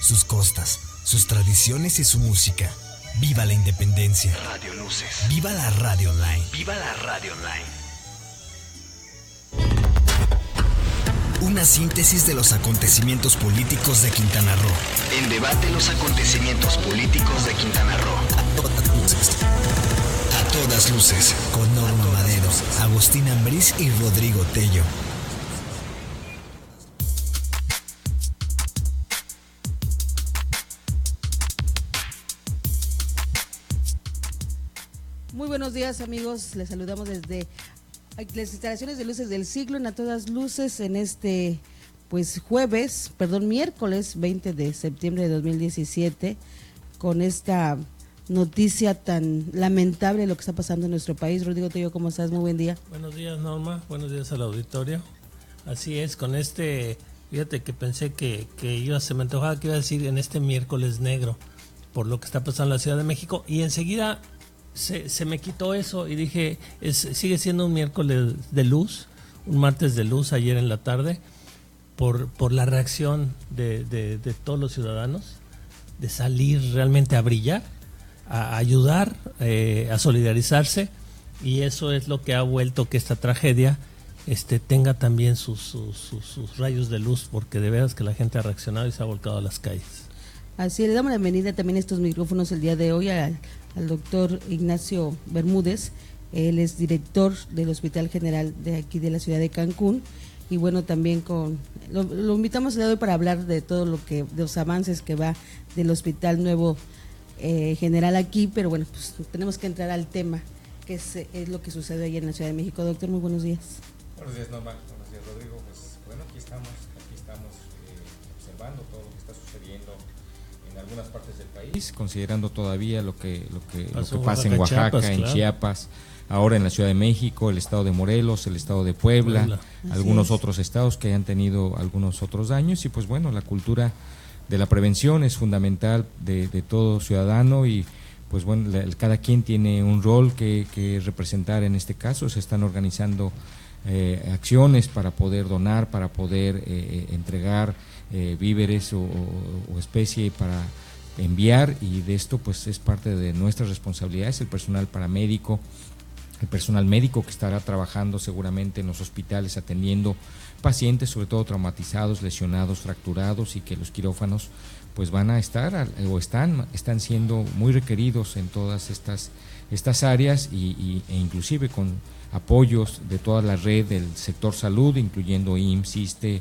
sus costas, sus tradiciones y su música. ¡Viva la independencia! Radio Luces. ¡Viva la radio online! ¡Viva la radio online! Una síntesis de los acontecimientos políticos de Quintana Roo. En debate los acontecimientos políticos de Quintana Roo. A todas luces, con Norma Madero, Agustín Ambriz y Rodrigo Tello. Muy buenos días, amigos, les saludamos desde las instalaciones de Luces del Siglo en A Todas Luces en este miércoles 20 de septiembre de 2017, con esta noticia tan lamentable de lo que está pasando en nuestro país. Rodrigo Tello, ¿cómo estás? Muy buen día. Buenos días, Norma, buenos días al auditorio. Así es, con fíjate que pensé que se me antojaba que iba a decir en este miércoles negro, por lo que está pasando en la Ciudad de México, y enseguida se me quitó eso y dije, sigue siendo un miércoles de luz, un martes de luz ayer en la tarde, por la reacción de todos los ciudadanos, de salir realmente a brillar, a ayudar, a solidarizarse, y eso es lo que ha vuelto que esta tragedia tenga también sus rayos de luz, porque de veras que la gente ha reaccionado y se ha volcado a las calles. Así, le damos la bienvenida también a estos micrófonos el día de hoy al doctor Ignacio Bermúdez. Él es director del Hospital General de aquí de la ciudad de Cancún, y bueno, también lo invitamos el día de hoy para hablar de todo de los avances que va del Hospital Nuevo General aquí, pero bueno, pues tenemos que entrar al tema, que es lo que sucede ayer en la Ciudad de México. Doctor, muy buenos días. Buenos días, Norma. Buenos días, Rodrigo. Pues bueno, aquí estamos observando todo lo que está sucediendo en algunas partes del país, considerando todavía lo que pasa en Oaxaca, Chiapas, en Chiapas, ahora en la Ciudad de México, el estado de Morelos, el estado de Puebla, algunos otros estados que hayan tenido algunos otros daños, y pues bueno, la cultura de la prevención es fundamental de todo ciudadano, y pues bueno, cada quien tiene un rol que representar. En este caso se están organizando acciones para poder donar, para poder entregar víveres o especie para enviar, y de esto pues es parte de nuestras responsabilidades. El personal paramédico, el personal médico que estará trabajando seguramente en los hospitales atendiendo pacientes, sobre todo traumatizados, lesionados, fracturados, y que los quirófanos pues van a estar o están siendo muy requeridos en todas estas áreas, e inclusive con apoyos de toda la red del sector salud, incluyendo IMSS, ISSSTE,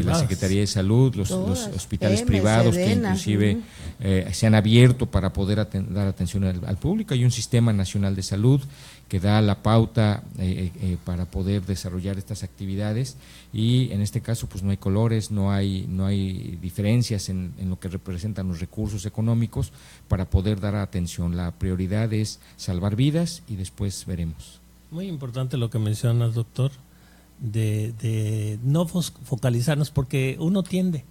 la Secretaría de Salud, los hospitales privados, que inclusive se han abierto para poder dar atención al público. Hay un Sistema Nacional de Salud que da la pauta para poder desarrollar estas actividades, y en este caso pues no hay colores, no hay diferencias en lo que representan los recursos económicos para poder dar atención. La prioridad es salvar vidas y después veremos. Muy importante lo que mencionas, doctor, de no focalizarnos, porque uno tiende,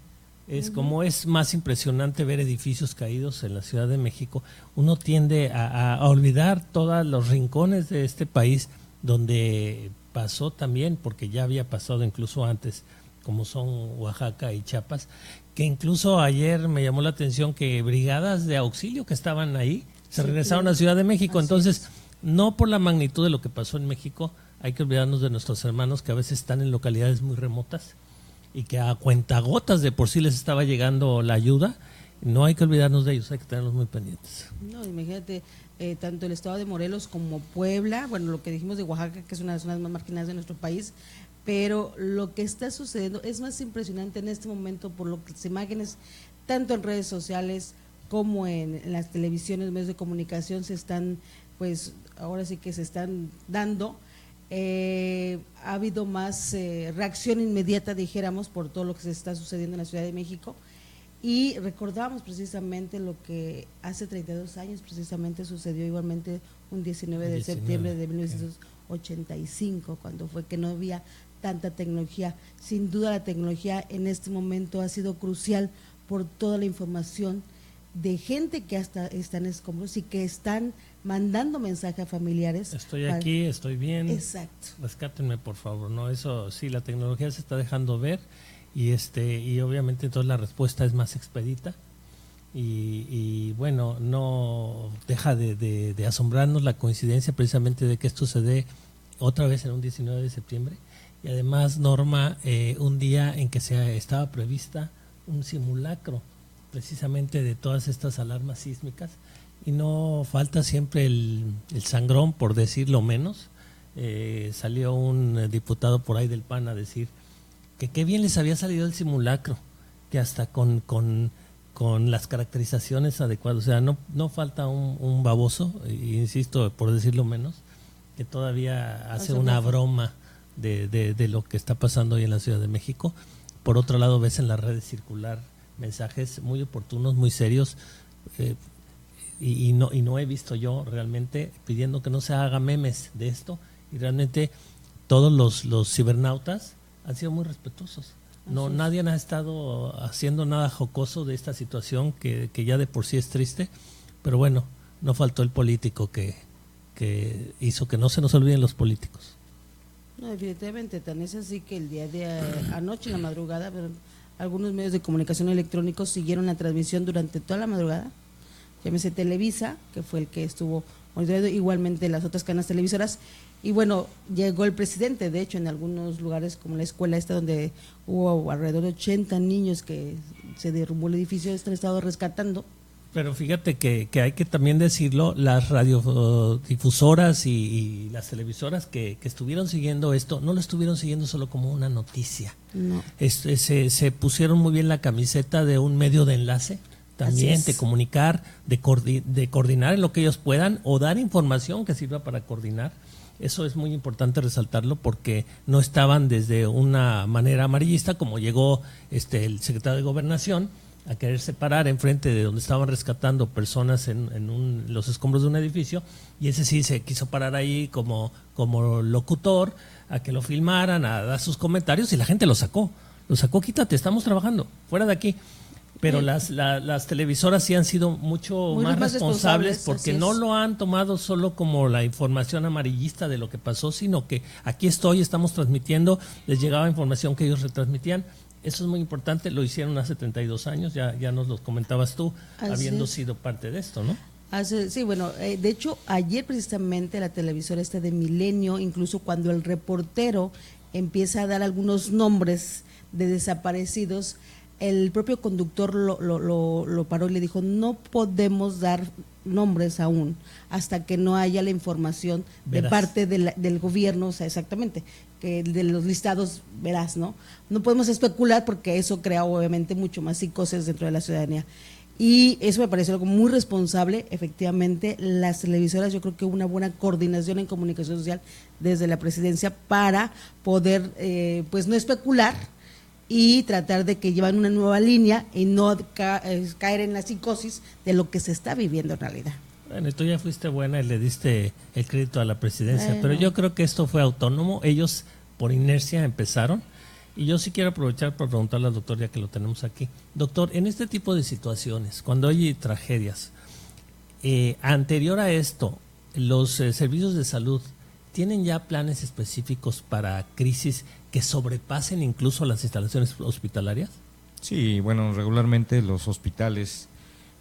como es más impresionante ver edificios caídos en la Ciudad de México, uno tiende a olvidar todos los rincones de este país donde pasó también, porque ya había pasado incluso antes, como son Oaxaca y Chiapas, que incluso ayer me llamó la atención que brigadas de auxilio que estaban ahí se regresaron a Ciudad de México. Entonces, no por la magnitud de lo que pasó en México, hay que olvidarnos de nuestros hermanos que a veces están en localidades muy remotas y que a cuentagotas de por sí les estaba llegando la ayuda. No hay que olvidarnos de ellos, hay que tenerlos muy pendientes. No, imagínate, tanto el estado de Morelos como Puebla, bueno, lo que dijimos de Oaxaca, que es una de las zonas más marginadas de nuestro país, pero lo que está sucediendo es más impresionante en este momento por las imágenes, tanto en redes sociales como en las televisiones, medios de comunicación, se están, pues ahora sí que se están dando. Ha habido más reacción inmediata, dijéramos, por todo lo que se está sucediendo en la Ciudad de México, y recordamos precisamente lo que hace 32 años precisamente sucedió igualmente un 19 de septiembre de 1985, cuando fue que no había tanta tecnología. Sin duda la tecnología en este momento ha sido crucial por toda la información de gente que hasta están escombros y que están mandando mensajes a familiares. Estoy aquí, estoy bien. Exacto. Rescátenme, por favor. No, eso sí, la tecnología se está dejando ver, y obviamente entonces la respuesta es más expedita. Y bueno, no deja de asombrarnos la coincidencia precisamente de que esto se dé otra vez en un 19 de septiembre y además, Norma, un día en que estaba prevista un simulacro precisamente de todas estas alarmas sísmicas y no falta siempre el sangrón, por decirlo menos. Salió un diputado por ahí del PAN a decir que qué bien les había salido el simulacro, que hasta con las caracterizaciones adecuadas, o sea, no falta un baboso, insisto, por decirlo menos, que todavía hace una broma de lo que está pasando hoy en la Ciudad de México. Por otro lado, ves en las redes circular mensajes muy oportunos, muy serios, y no he visto yo realmente pidiendo que no se haga memes de esto, y realmente todos los cibernautas han sido muy respetuosos. Nadie ha estado haciendo nada jocoso de esta situación que ya de por sí es triste, pero bueno, no faltó el político que hizo que no se nos olviden los políticos. No, definitivamente, tan es así que el día de anoche, en la madrugada, algunos medios de comunicación electrónicos siguieron la transmisión durante toda la madrugada. Llámese Televisa, que fue el que estuvo monitoreando, igualmente las otras cadenas televisoras. Y bueno, llegó el presidente, de hecho, en algunos lugares como la escuela esta donde hubo alrededor de 80 niños que se derrumbó el edificio, están estado rescatando. Pero fíjate que hay que también decirlo, las radiodifusoras y las televisoras que estuvieron siguiendo esto, no lo estuvieron siguiendo solo como una noticia. No. Se pusieron muy bien la camiseta de un medio de enlace, también de comunicar, de coordinar en lo que ellos puedan o dar información que sirva para coordinar. Eso es muy importante resaltarlo porque no estaban desde una manera amarillista como llegó el secretario de Gobernación a querer separar enfrente de donde estaban rescatando personas en los escombros de un edificio, y ese sí se quiso parar ahí como locutor a que lo filmaran, a dar sus comentarios, y la gente lo sacó, quítate, estamos trabajando, fuera de aquí. Pero las televisoras sí han sido mucho más responsables porque no lo han tomado solo como la información amarillista de lo que pasó, sino que aquí estamos transmitiendo, les llegaba información que ellos retransmitían. Eso es muy importante, lo hicieron hace 32 años, ya nos lo comentabas tú, habiendo sido parte de esto, ¿no? Sí, bueno, de hecho, ayer precisamente la televisora de Milenio, incluso cuando el reportero empieza a dar algunos nombres de desaparecidos, el propio conductor lo paró y le dijo, no podemos dar nombres aún hasta que no haya la información de parte del gobierno, o sea, exactamente, que de los listados verás, ¿no? No podemos especular porque eso crea obviamente mucho más psicosis dentro de la ciudadanía. Y eso me pareció algo muy responsable. Efectivamente, las televisoras, yo creo que hubo una buena coordinación en comunicación social desde la presidencia para poder, pues no especular, y tratar de que llevan una nueva línea y no caer en la psicosis de lo que se está viviendo en realidad. Bueno, tú ya fuiste buena y le diste el crédito a la presidencia, pero yo creo que esto fue autónomo, ellos por inercia empezaron, y yo sí quiero aprovechar para preguntarle al doctor ya que lo tenemos aquí. Doctor, en este tipo de situaciones, cuando hay tragedias, anterior a esto, los servicios de salud ¿tienen ya planes específicos para crisis que sobrepasen incluso las instalaciones hospitalarias? Sí, bueno, regularmente los hospitales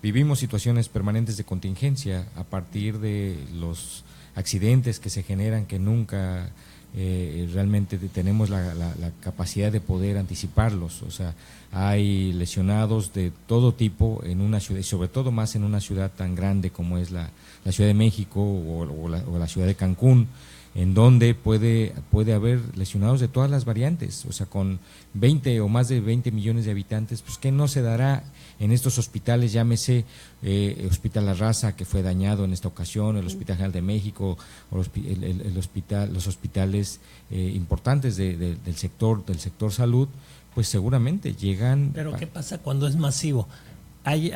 vivimos situaciones permanentes de contingencia a partir de los accidentes que se generan, que nunca realmente tenemos la capacidad de poder anticiparlos. O sea, hay lesionados de todo tipo en una ciudad, y sobre todo más en una ciudad tan grande como es la Ciudad de México o la ciudad de Cancún, en donde puede haber lesionados de todas las variantes, o sea, con 20 o más de 20 millones de habitantes, pues ¿qué no se dará en estos hospitales? Llámese Hospital La Raza, que fue dañado en esta ocasión, el Hospital General de México, o los hospitales importantes del sector salud, pues seguramente llegan. Pero ¿qué pasa cuando es masivo? Hay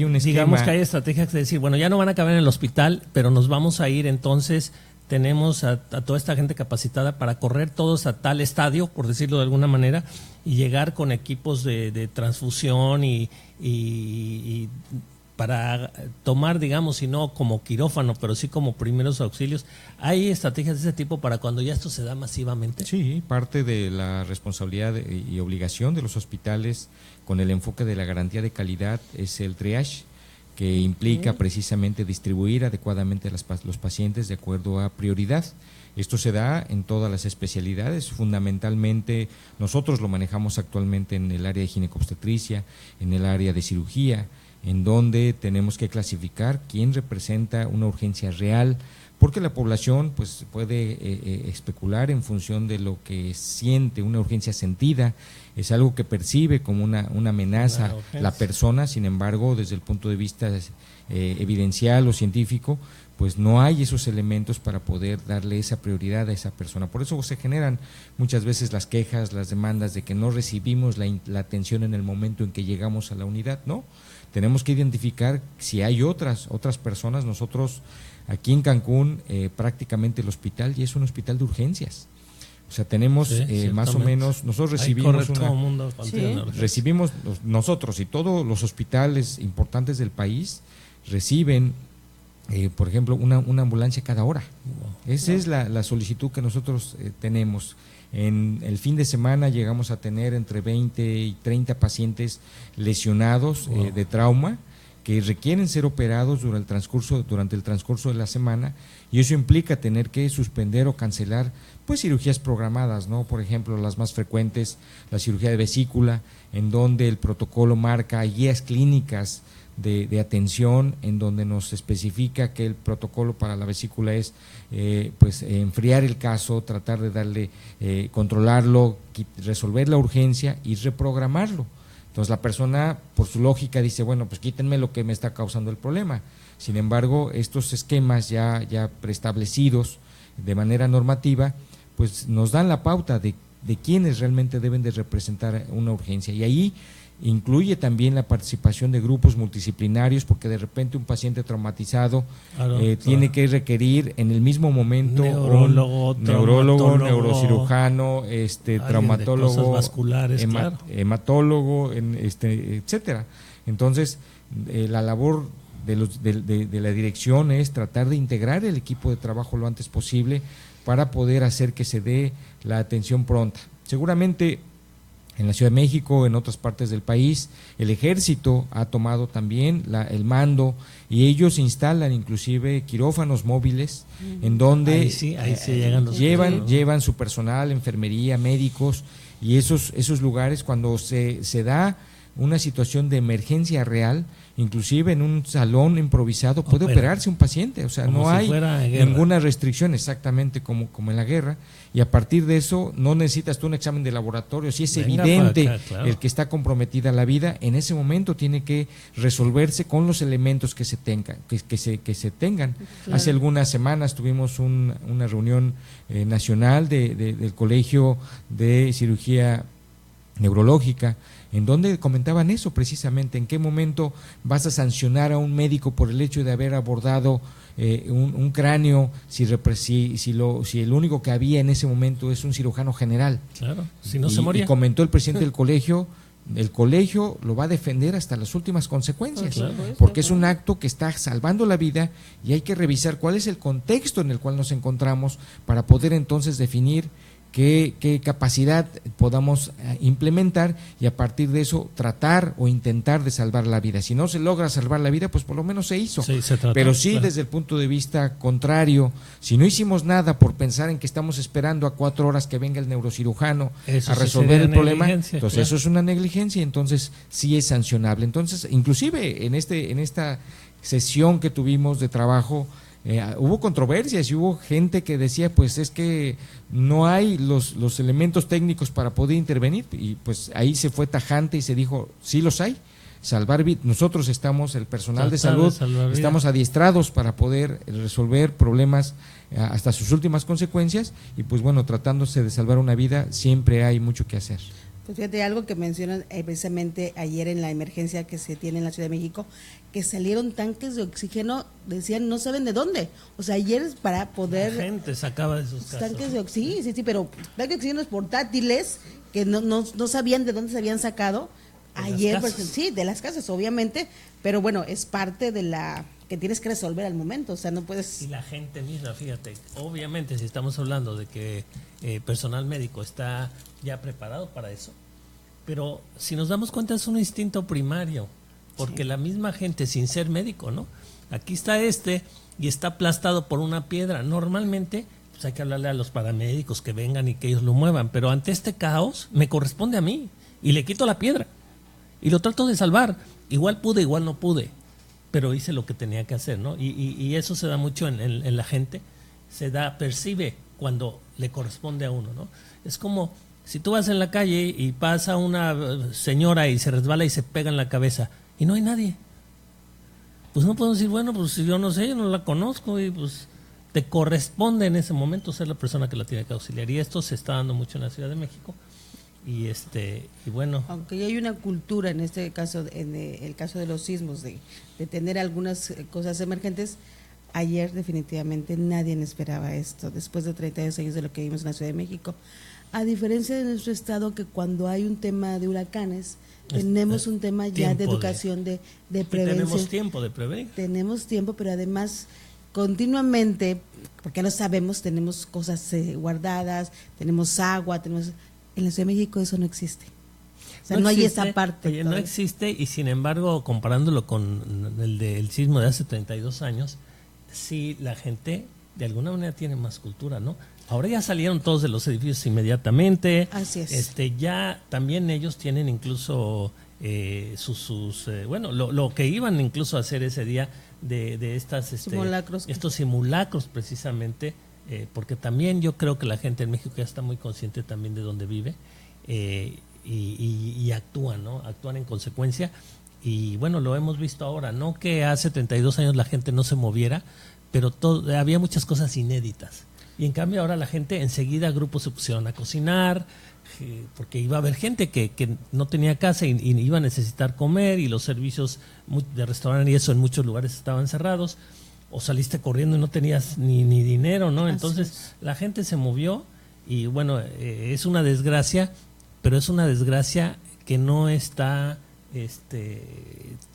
un esquema. Digamos que hay estrategias de decir, bueno, ya no van a caber en el hospital, pero nos vamos a ir, entonces tenemos a toda esta gente capacitada para correr todos a tal estadio, por decirlo de alguna manera, y llegar con equipos de transfusión y para tomar, digamos, si no como quirófano, pero sí como primeros auxilios? ¿Hay estrategias de ese tipo para cuando ya esto se da masivamente? Sí, parte de la responsabilidad y obligación de los hospitales con el enfoque de la garantía de calidad es el triage, que implica precisamente distribuir adecuadamente los pacientes de acuerdo a prioridad. Esto se da en todas las especialidades, fundamentalmente nosotros lo manejamos actualmente en el área de ginecobstetricia, en el área de cirugía, en donde tenemos que clasificar quién representa una urgencia real, porque la población pues puede especular en función de lo que siente, una urgencia sentida, es algo que percibe como una amenaza la persona, sin embargo, desde el punto de vista evidencial o científico, pues no hay esos elementos para poder darle esa prioridad a esa persona. Por eso se generan muchas veces las quejas, las demandas de que no recibimos la atención en el momento en que llegamos a la unidad, ¿no? Tenemos que identificar si hay otras personas. Nosotros aquí en Cancún prácticamente el hospital ya es un hospital de urgencias. O sea, tenemos más o menos, nosotros recibimos nosotros y todos los hospitales importantes del país reciben, por ejemplo, una ambulancia cada hora. Esa es la solicitud que nosotros tenemos. En el fin de semana llegamos a tener entre 20 y 30 pacientes lesionados de trauma que requieren ser operados durante el transcurso de la semana, y eso implica tener que suspender o cancelar pues cirugías programadas, ¿no? Por ejemplo, las más frecuentes, la cirugía de vesícula, en donde el protocolo marca guías clínicas de atención, en donde nos especifica que el protocolo para la vesícula es enfriar el caso, tratar de darle, controlarlo, resolver la urgencia y reprogramarlo. Entonces la persona, por su lógica, dice, bueno, pues quítenme lo que me está causando el problema. Sin embargo, estos esquemas ya preestablecidos de manera normativa, pues nos dan la pauta de quiénes realmente deben de representar una urgencia. Y ahí incluye también la participación de grupos multidisciplinarios, porque de repente un paciente traumatizado tiene que requerir en el mismo momento neurólogo, neurocirujano, traumatólogo, vasculares, hematólogo, etcétera. Entonces, la labor de la dirección es tratar de integrar el equipo de trabajo lo antes posible para poder hacer que se dé la atención pronta. Seguramente en la Ciudad de México, en otras partes del país, el Ejército ha tomado también el mando, y ellos instalan inclusive quirófanos móviles en donde ahí sí llegan los llevan su personal, enfermería, médicos, y esos lugares cuando se da una situación de emergencia real, inclusive en un salón improvisado puede operarse un paciente, o sea, no hay ninguna restricción, exactamente como en la guerra, y a partir de eso no necesitas tú un examen de laboratorio. Si es evidente el que está comprometida la vida, en ese momento tiene que resolverse con los elementos que se tengan. Claro. Hace algunas semanas tuvimos una reunión nacional del Colegio de Cirugía Neurológica, en donde comentaban eso precisamente, en qué momento vas a sancionar a un médico por el hecho de haber abordado un cráneo si el único que había en ese momento es un cirujano general. Claro, si no se moría. Y comentó el presidente del colegio, el colegio lo va a defender hasta las últimas consecuencias, porque es un acto que está salvando la vida, y hay que revisar cuál es el contexto en el cual nos encontramos para poder entonces definir qué capacidad podamos implementar, y a partir de eso tratar o intentar de salvar la vida. Si no se logra salvar la vida, pues por lo menos se hizo. Pero sí, desde el punto de vista contrario, si no hicimos nada por pensar en que estamos esperando a 4 horas que venga el neurocirujano a resolver el problema, entonces eso es una negligencia, y entonces sí es sancionable. Entonces, inclusive en esta sesión que tuvimos de trabajo, hubo controversias y hubo gente que decía, pues es que no hay los elementos técnicos para poder intervenir, y pues ahí se fue tajante y se dijo, sí los hay. Nosotros estamos, el personal de salud, estamos adiestrados para poder resolver problemas hasta sus últimas consecuencias, y pues bueno, tratándose de salvar una vida, siempre hay mucho que hacer. Pues fíjate, algo que mencionan precisamente ayer en la emergencia que se tiene en la Ciudad de México, que salieron tanques de oxígeno, decían no saben de dónde. O sea, ayer para poder... La gente sacaba de sus casas. Tanques de oxígeno, sí, pero tanques de oxígeno portátiles que no sabían de dónde se habían sacado, Ayer, pues, sí, de las casas, obviamente, pero bueno, es parte de la que tienes que resolver al momento, o sea, no puedes... Y la gente misma, fíjate, obviamente si estamos hablando de que personal médico está ya preparado para eso, pero si nos damos cuenta es un instinto primario, porque la misma gente sin ser médico, ¿no? Aquí está y está aplastado por una piedra, normalmente pues hay que hablarle a los paramédicos que vengan y que ellos lo muevan, pero ante este caos me corresponde a mí y le quito la piedra. Y lo trato de salvar. Igual pude, igual no pude. Pero hice lo que tenía que hacer, ¿no? Y eso se da mucho en la gente. Percibe cuando le corresponde a uno, ¿no? Es como si tú vas en la calle y pasa una señora y se resbala y se pega en la cabeza y no hay nadie. Pues no podemos decir, bueno, pues yo no sé, yo no la conozco y pues te corresponde en ese momento ser la persona que la tiene que auxiliar. Y esto se está dando mucho en la Ciudad de México. Y bueno, aunque ya hay una cultura en este caso, en el caso de los sismos, de tener algunas cosas emergentes, ayer definitivamente nadie esperaba esto, después de 32 años de lo que vimos en la Ciudad de México, a diferencia de nuestro estado, que cuando hay un tema de huracanes tenemos un tema ya de educación, de prevención. Tenemos tiempo de prevenir. Tenemos tiempo, pero además continuamente, porque no sabemos, tenemos cosas guardadas, tenemos agua, en la Ciudad de México eso no existe. O sea, no hay esa parte. Oye, no existe, y sin embargo, comparándolo con el sismo de hace 32 años, sí, la gente de alguna manera tiene más cultura, ¿no? Ahora ya salieron todos de los edificios inmediatamente. Así es. Ya también ellos tienen incluso lo que iban incluso a hacer ese día de estas simulacros. Estos simulacros precisamente, porque también yo creo que la gente en México ya está muy consciente también de dónde vive y actúan, ¿no? Actúan en consecuencia. Y bueno, lo hemos visto ahora, no que hace 32 años la gente no se moviera, pero había muchas cosas inéditas. Y en cambio ahora la gente enseguida, grupos se pusieron a cocinar, porque iba a haber gente que no tenía casa y iba a necesitar comer, y los servicios de restaurante y eso en muchos lugares estaban cerrados, o saliste corriendo y no tenías ni dinero, ¿no? Entonces la gente se movió y bueno, es una desgracia, pero es una desgracia que no está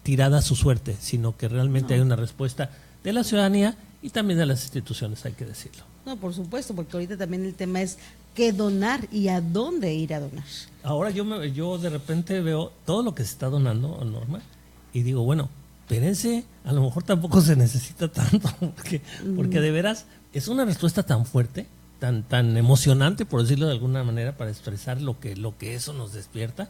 tirada a su suerte, sino que realmente hay una respuesta de la ciudadanía y también de las instituciones, hay que decirlo. No, por supuesto, porque ahorita también el tema es qué donar y a dónde ir a donar. Ahora yo de repente veo todo lo que se está donando, Norma, y digo, bueno, espérense, a lo mejor tampoco se necesita tanto, porque de veras es una respuesta tan fuerte, tan emocionante, por decirlo de alguna manera, para expresar lo que eso nos despierta,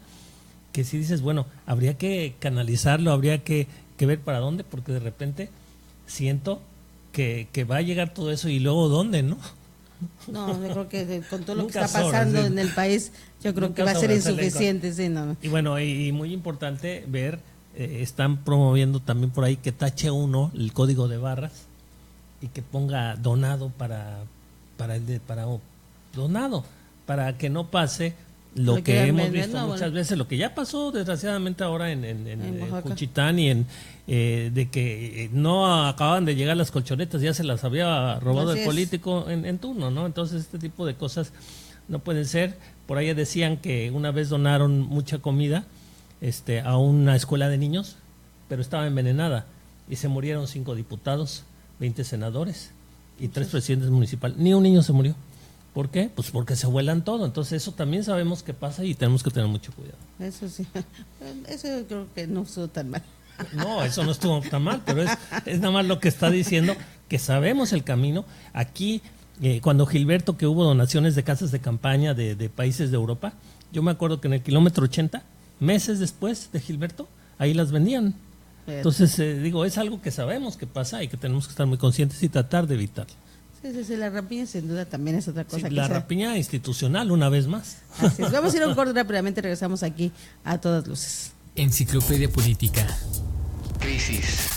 que si dices, bueno, habría que canalizarlo, habría que ver para dónde, porque de repente siento que va a llegar todo eso y luego dónde, ¿no? No, yo creo que con todo lo que está pasando en el país, yo creo que va a ser insuficiente. Sí, no. Y bueno, y muy importante ver, están promoviendo también por ahí que tache uno el código de barras y que ponga donado para donado, para que no pase lo que hemos visto muchas veces, lo que ya pasó desgraciadamente ahora en Juchitán y de que no acaban de llegar las colchonetas, ya se las había robado el político en turno, ¿no? Entonces este tipo de cosas no pueden ser. Por ahí decían que una vez donaron mucha comida a una escuela de niños, pero estaba envenenada y se murieron 5 diputados, 20 senadores y 3 presidentes municipales. Ni un niño se murió. ¿Por qué? Pues porque se vuelan todo. Entonces eso también sabemos que pasa y tenemos que tener mucho cuidado. Eso sí. Eso yo creo que no estuvo tan mal. No, eso no estuvo tan mal, pero es nada más lo que está diciendo, que sabemos el camino. Aquí, cuando Gilberto, que hubo donaciones de casas de campaña de países de Europa, yo me acuerdo que en el kilómetro 80, meses después de Gilberto, ahí las vendían. Entonces, es algo que sabemos que pasa y que tenemos que estar muy conscientes y tratar de evitarlo. Sí, la rapiña sin duda también es otra cosa. Sí, la rapiña institucional, una vez más. Así es. Vamos a ir a un corte rápidamente, regresamos aquí a todas luces. Enciclopedia Política. Crisis.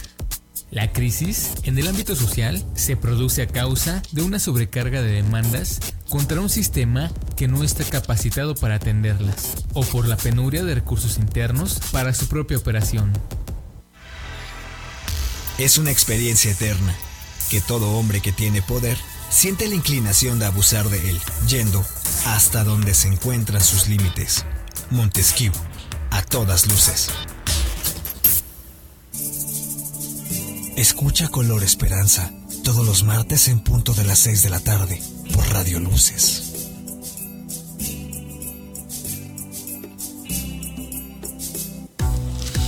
La crisis en el ámbito social se produce a causa de una sobrecarga de demandas contra un sistema que no está capacitado para atenderlas, o por la penuria de recursos internos para su propia operación. Es una experiencia eterna, que todo hombre que tiene poder siente la inclinación de abusar de él, yendo hasta donde se encuentran sus límites. Montesquieu, a todas luces. Escucha Color Esperanza todos los martes en punto de las 6 de la tarde por Radio Luces.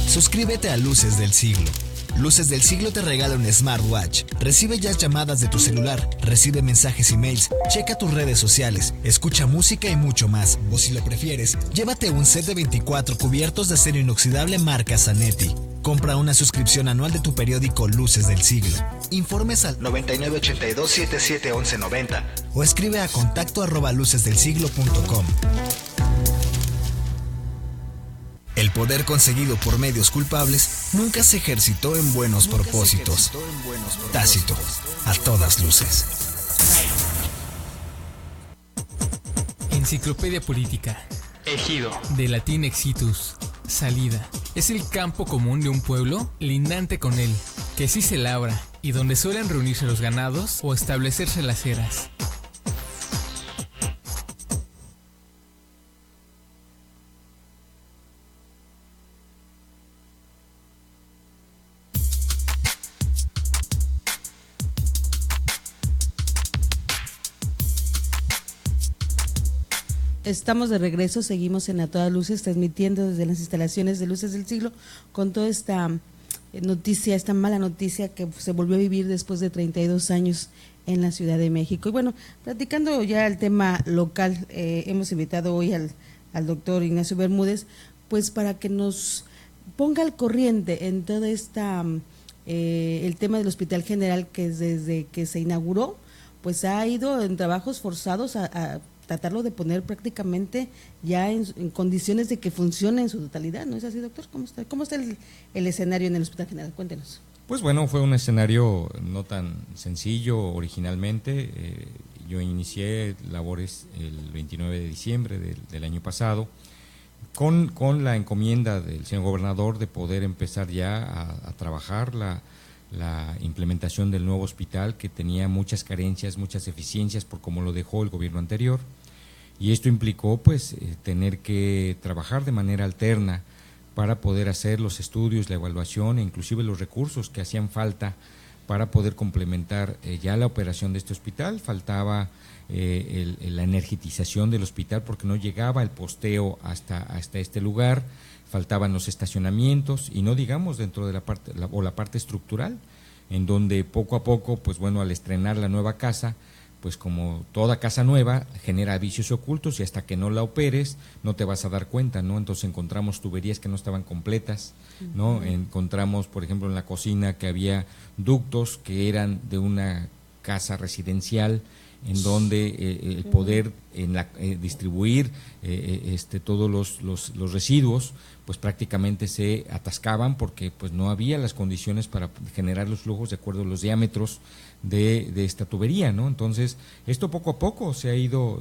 Suscríbete a Luces del Siglo. Luces del Siglo te regala un smartwatch. Recibe ya llamadas de tu celular, recibe mensajes y mails, checa tus redes sociales, escucha música y mucho más. O si lo prefieres, llévate un set de 24 cubiertos de acero inoxidable marca Zanetti. Compra una suscripción anual de tu periódico Luces del Siglo. Informes al 9982-771190 o escribe a contacto@lucesdelsiglo.com. El poder conseguido por medios culpables nunca se ejercitó en buenos propósitos. Tácito, a todas luces. Enciclopedia Política. Ejido. De latín exitus, salida. Es el campo común de un pueblo lindante con él, que sí se labra y donde suelen reunirse los ganados o establecerse las eras. Estamos de regreso, seguimos en A Todas Luces, transmitiendo desde las instalaciones de Luces del Siglo con toda esta noticia, esta mala noticia que se volvió a vivir después de 32 años en la Ciudad de México. Y bueno, platicando ya el tema local, hemos invitado hoy al doctor Ignacio Bermúdez, pues para que nos ponga al corriente en toda esta, el tema del Hospital General, que desde que se inauguró, pues ha ido en trabajos forzados a tratarlo de poner prácticamente ya en condiciones de que funcione en su totalidad, ¿no es así, doctor? ¿Cómo está el escenario en el Hospital General? Cuéntenos. Pues bueno, fue un escenario no tan sencillo originalmente. Yo inicié labores el 29 de diciembre del año pasado con la encomienda del señor gobernador de poder empezar ya a trabajar la implementación del nuevo hospital, que tenía muchas carencias, muchas deficiencias por cómo lo dejó el gobierno anterior, y esto implicó pues tener que trabajar de manera alterna para poder hacer los estudios, la evaluación e inclusive los recursos que hacían falta para poder complementar ya la operación de este hospital. Faltaba la energización del hospital porque no llegaba el posteo hasta este lugar, faltaban los estacionamientos y no digamos dentro de la parte estructural, en donde poco a poco, pues bueno, al estrenar la nueva casa, pues como toda casa nueva genera vicios ocultos y hasta que no la operes no te vas a dar cuenta, ¿no? Entonces encontramos tuberías que no estaban completas, ¿no? Encontramos, por ejemplo, en la cocina que había ductos que eran de una casa residencial, en donde el poder distribuir todos los residuos pues prácticamente se atascaban porque pues no había las condiciones para generar los flujos de acuerdo a los diámetros de esta tubería, ¿no? Entonces esto poco a poco se ha ido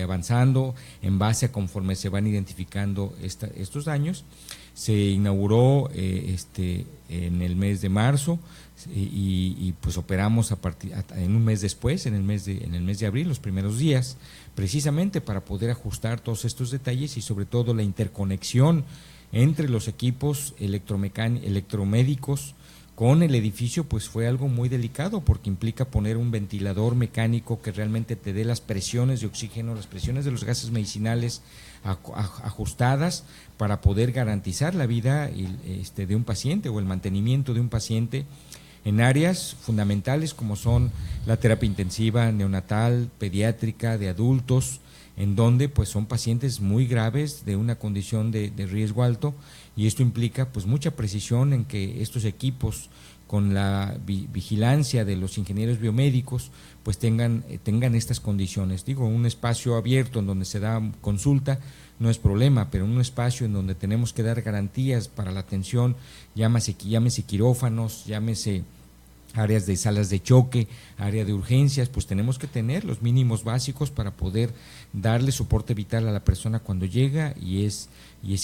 avanzando en base a conforme se van identificando estos daños. Se inauguró en el mes de marzo y pues operamos en un mes después, en el mes de abril, los primeros días, precisamente para poder ajustar todos estos detalles y sobre todo la interconexión entre los equipos electromédicos con el edificio, pues fue algo muy delicado porque implica poner un ventilador mecánico que realmente te dé las presiones de oxígeno, las presiones de los gases medicinales ajustadas para poder garantizar la vida de un paciente o el mantenimiento de un paciente en áreas fundamentales como son la terapia intensiva, neonatal, pediátrica, de adultos, en donde pues son pacientes muy graves de una condición de riesgo alto, y esto implica pues mucha precisión en que estos equipos con la vigilancia de los ingenieros biomédicos pues tengan estas condiciones. Digo, un espacio abierto en donde se da consulta no es problema, pero un espacio en donde tenemos que dar garantías para la atención, llámese quirófanos, llámese áreas de salas de choque, área de urgencias, pues tenemos que tener los mínimos básicos para poder darle soporte vital a la persona cuando llega y es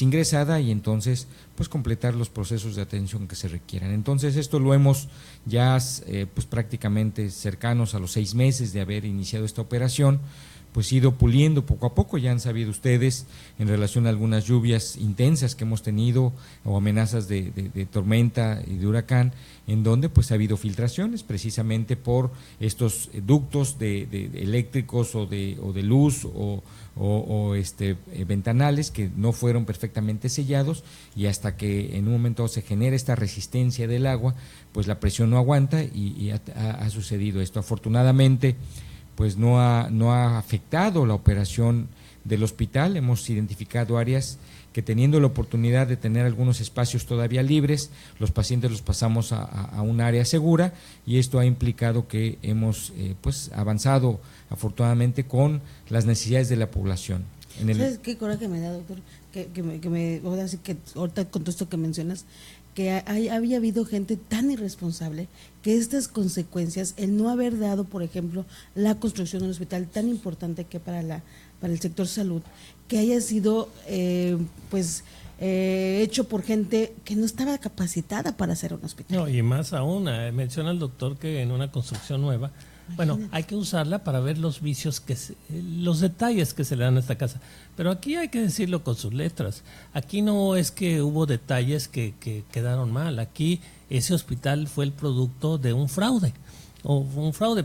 ingresada, y entonces pues completar los procesos de atención que se requieran. Entonces esto lo hemos ya pues prácticamente cercanos a los 6 meses de haber iniciado esta operación, pues ido puliendo poco a poco. Ya han sabido ustedes en relación a algunas lluvias intensas que hemos tenido o amenazas de tormenta y de huracán, en donde pues ha habido filtraciones precisamente por estos ductos de eléctricos o de luz o ventanales que no fueron perfectamente sellados, y hasta que en un momento se genera esta resistencia del agua, pues la presión no aguanta y ha sucedido esto. Afortunadamente pues no ha afectado la operación del hospital. Hemos identificado áreas que, teniendo la oportunidad de tener algunos espacios todavía libres, los pacientes los pasamos a un área segura, y esto ha implicado que hemos pues avanzado afortunadamente con las necesidades de la población. ¿Sabes qué coraje me da, doctor? Ahorita con todo esto que mencionas, que había habido gente tan irresponsable que estas consecuencias, el no haber dado, por ejemplo, la construcción de un hospital tan importante que para el sector salud, que haya sido hecho por gente que no estaba capacitada para hacer un hospital. No, y más aún, menciona el doctor que en una construcción nueva, bueno, hay que usarla para ver los vicios, los detalles que se le dan a esta casa. Pero aquí hay que decirlo con sus letras. Aquí no es que hubo detalles que quedaron mal. Aquí ese hospital fue el producto de un fraude.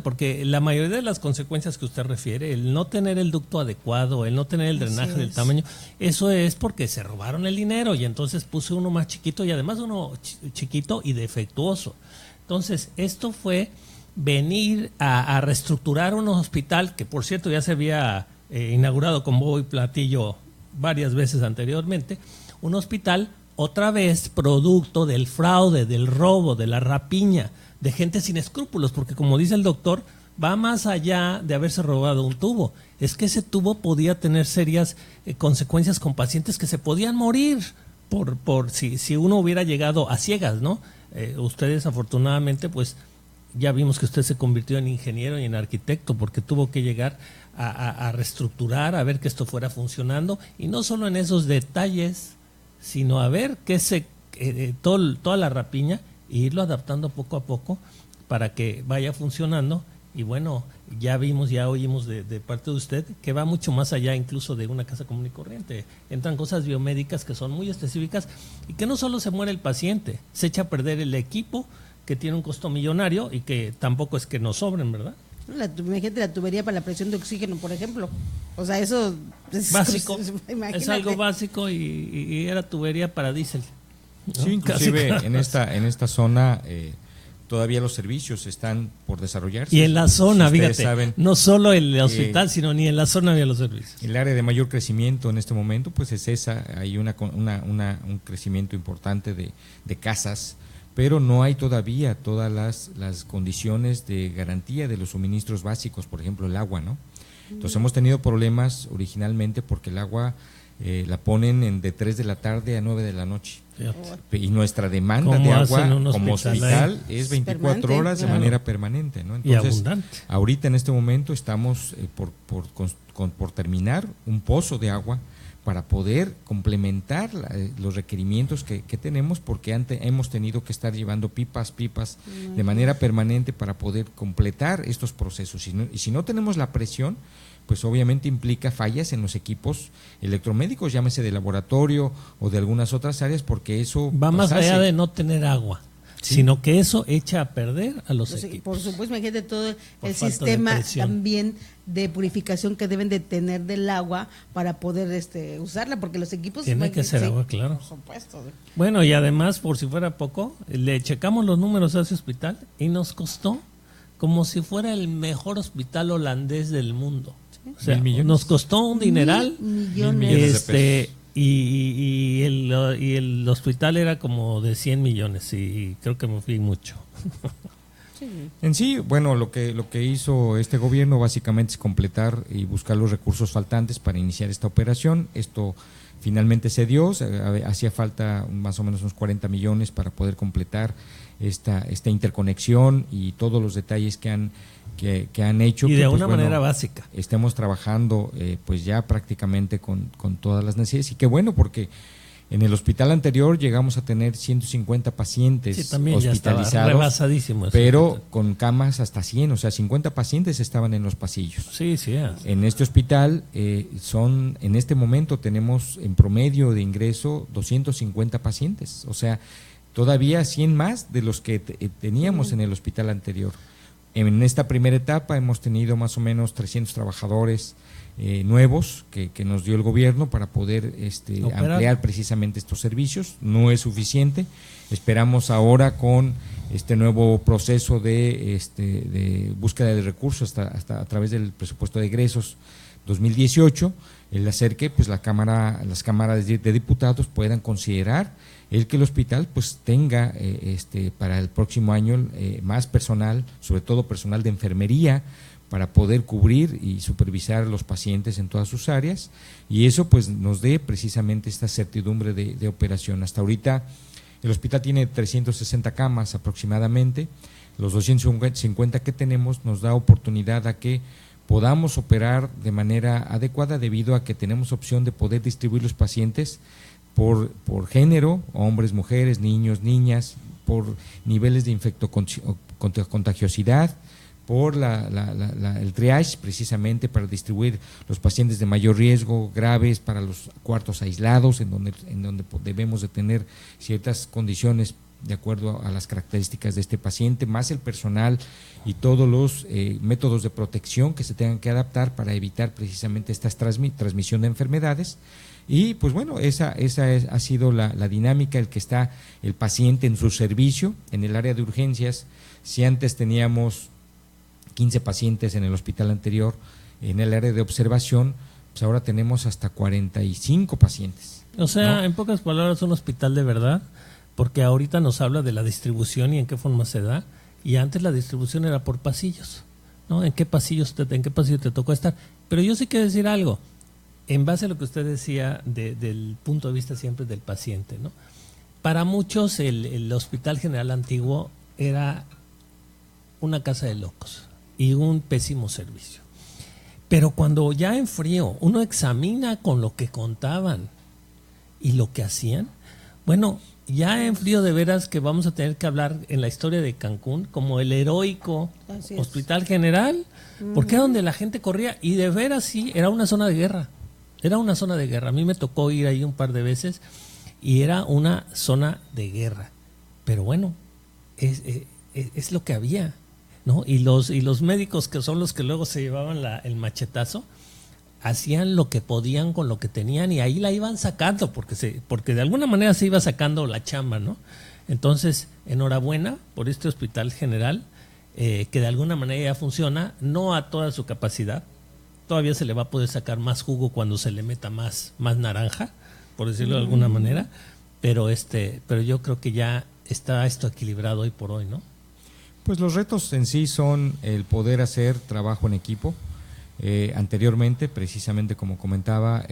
Porque la mayoría de las consecuencias que usted refiere, el no tener el ducto adecuado, el no tener el drenaje del tamaño, eso es porque se robaron el dinero y entonces puse uno más chiquito, y además uno chiquito y defectuoso. Entonces, esto fue venir a reestructurar un hospital que, por cierto, ya se había inaugurado con bombo y platillo varias veces anteriormente, un hospital otra vez producto del fraude, del robo, de la rapiña, de gente sin escrúpulos, porque como dice el doctor, va más allá de haberse robado un tubo. Es que ese tubo podía tener serias consecuencias con pacientes que se podían morir por si uno hubiera llegado a ciegas, ¿no? Ustedes afortunadamente pues ya vimos que usted se convirtió en ingeniero y en arquitecto, porque tuvo que llegar a reestructurar, a ver que esto fuera funcionando, y no solo en esos detalles, sino a ver que toda la rapiña, e irlo adaptando poco a poco para que vaya funcionando. Y bueno, ya oímos de parte de usted que va mucho más allá incluso de una casa común y corriente. Entran cosas biomédicas que son muy específicas, y que no solo se muere el paciente, se echa a perder el equipo, que tiene un costo millonario y que tampoco es que nos sobren, ¿verdad? Imagínate la tubería para la presión de oxígeno, por ejemplo. O sea, eso es básico. Es algo básico, y era tubería para diésel, ¿no? Sí, inclusive en esta zona todavía los servicios están por desarrollarse. Y en la zona, fíjate, no solo el hospital, sino ni en la zona había los servicios. El área de mayor crecimiento en este momento pues es esa. Hay un crecimiento importante de casas, pero no hay todavía todas las condiciones de garantía de los suministros básicos, por ejemplo el agua, ¿no? Entonces hemos tenido problemas originalmente porque el agua la ponen de 3 de la tarde a 9 de la noche. Fíjate. Y nuestra demanda de agua como hospital es 24 horas de manera permanente, ¿no? Entonces, y abundante. Ahorita en este momento estamos por terminar un pozo de agua para poder complementar los requerimientos que tenemos, porque hemos tenido que estar llevando pipas de manera permanente para poder completar estos procesos. Y si no tenemos la presión, pues obviamente implica fallas en los equipos electromédicos, llámese de laboratorio o de algunas otras áreas, porque eso va más allá de no tener agua. Sí. Sino que eso echa a perder a los equipos. Por supuesto, imagínate todo el sistema también de purificación que deben de tener del agua para poder usarla, porque los equipos tiene que ser agua, claro. Por supuesto. Bueno, y además, por si fuera poco, le checamos los números a ese hospital y nos costó como si fuera el mejor hospital holandés del mundo. ¿Sí? O sea, nos costó un dineral. Millones de pesos. Y el hospital era como de 100 millones y creo que me fui mucho. Sí. En sí, bueno, lo que hizo este gobierno básicamente es completar y buscar los recursos faltantes para iniciar esta operación. Esto finalmente se dio, hacía falta más o menos unos 40 millones para poder completar esta interconexión y todos los detalles que han hecho. Y de una manera básica. Estemos trabajando pues ya prácticamente con todas las necesidades. Y qué bueno, porque En el hospital anterior llegamos a tener 150 pacientes hospitalizados, rebasadísimo eso, pero con camas hasta 100, o sea, 50 pacientes estaban en los pasillos. Sí. En este hospital en este momento tenemos en promedio de ingreso 250 pacientes, o sea, todavía 100 más de los que teníamos en el hospital anterior. En esta primera etapa hemos tenido más o menos 300 trabajadores nuevos que nos dio el gobierno para poder ampliar precisamente estos servicios. No es suficiente. Esperamos ahora con este nuevo proceso de búsqueda de recursos hasta a través del presupuesto de egresos 2018, el hacer que pues las cámaras de diputados puedan considerar el que el hospital pues tenga para el próximo año más personal, sobre todo personal de enfermería, para poder cubrir y supervisar a los pacientes en todas sus áreas, y eso pues nos dé precisamente esta certidumbre de operación. Hasta ahorita el hospital tiene 360 camas aproximadamente, los 250 que tenemos nos da oportunidad a que podamos operar de manera adecuada, debido a que tenemos opción de poder distribuir los pacientes por género, hombres, mujeres, niños, niñas, por niveles de infectocontagiosidad, por el triage, precisamente para distribuir los pacientes de mayor riesgo, graves, para los cuartos aislados, en donde debemos de tener ciertas condiciones de acuerdo a las características de este paciente, más el personal y todos los métodos de protección que se tengan que adaptar para evitar precisamente esta transmisión de enfermedades. Y pues bueno, esa ha sido la dinámica, el que está el paciente en su servicio. En el área de urgencias, si antes teníamos 15 pacientes en el hospital anterior, en el área de observación, pues ahora tenemos hasta 45 pacientes. O sea, ¿no? En pocas palabras, un hospital de verdad, porque ahorita nos habla de la distribución y en qué forma se da, y antes la distribución era por pasillos, ¿no? ¿En qué pasillo te tocó estar? Pero yo sí quiero decir algo, en base a lo que usted decía del punto de vista siempre del paciente, ¿no? Para muchos el Hospital General Antiguo era una casa de locos y un pésimo servicio. Pero cuando ya en frío uno examina con lo que contaban y lo que hacían, bueno, ya en frío de veras que vamos a tener que hablar en la historia de Cancún como el heroico Hospital General, porque era donde la gente corría y de veras sí, era una zona de guerra. Era una zona de guerra. A mí me tocó ir ahí un par de veces y era una zona de guerra. Pero bueno, es lo que había, ¿no? Y los médicos, que son los que luego se llevaban el machetazo, hacían lo que podían con lo que tenían y ahí la iban sacando, porque de alguna manera se iba sacando la chamba, ¿no? Entonces, enhorabuena por este Hospital General, que de alguna manera ya funciona, no a toda su capacidad. Todavía se le va a poder sacar más jugo cuando se le meta más naranja, por decirlo de alguna manera, pero yo creo que ya está esto equilibrado hoy por hoy, ¿no? Pues los retos en sí son el poder hacer trabajo en equipo. Anteriormente, precisamente como comentaba,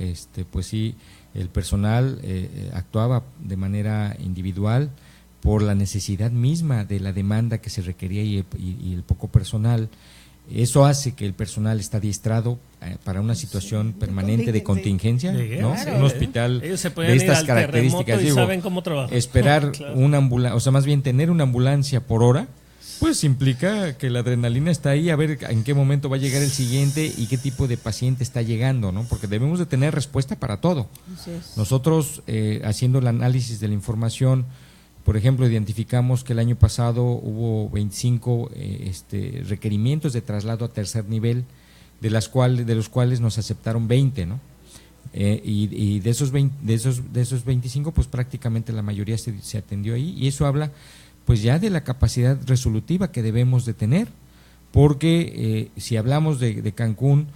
pues sí, el personal actuaba de manera individual por la necesidad misma de la demanda que se requería y el poco personal. Eso hace que el personal está adiestrado para una situación permanente de contingencia, ¿no? Claro, un hospital ellos se de estas características, y saben cómo trabajar. Esperar claro. una ambulancia, o sea, más bien tener una ambulancia por hora, pues implica que la adrenalina está ahí, a ver en qué momento va a llegar el siguiente y qué tipo de paciente está llegando, ¿no? Porque debemos de tener respuesta para todo. Nosotros, haciendo el análisis de la información, por ejemplo, identificamos que el año pasado hubo 25 requerimientos de traslado a tercer nivel, de los cuales nos aceptaron 20, ¿no? Y de esos 25, pues prácticamente la mayoría se atendió ahí, y eso habla pues ya de la capacidad resolutiva que debemos de tener, porque si hablamos de Cancún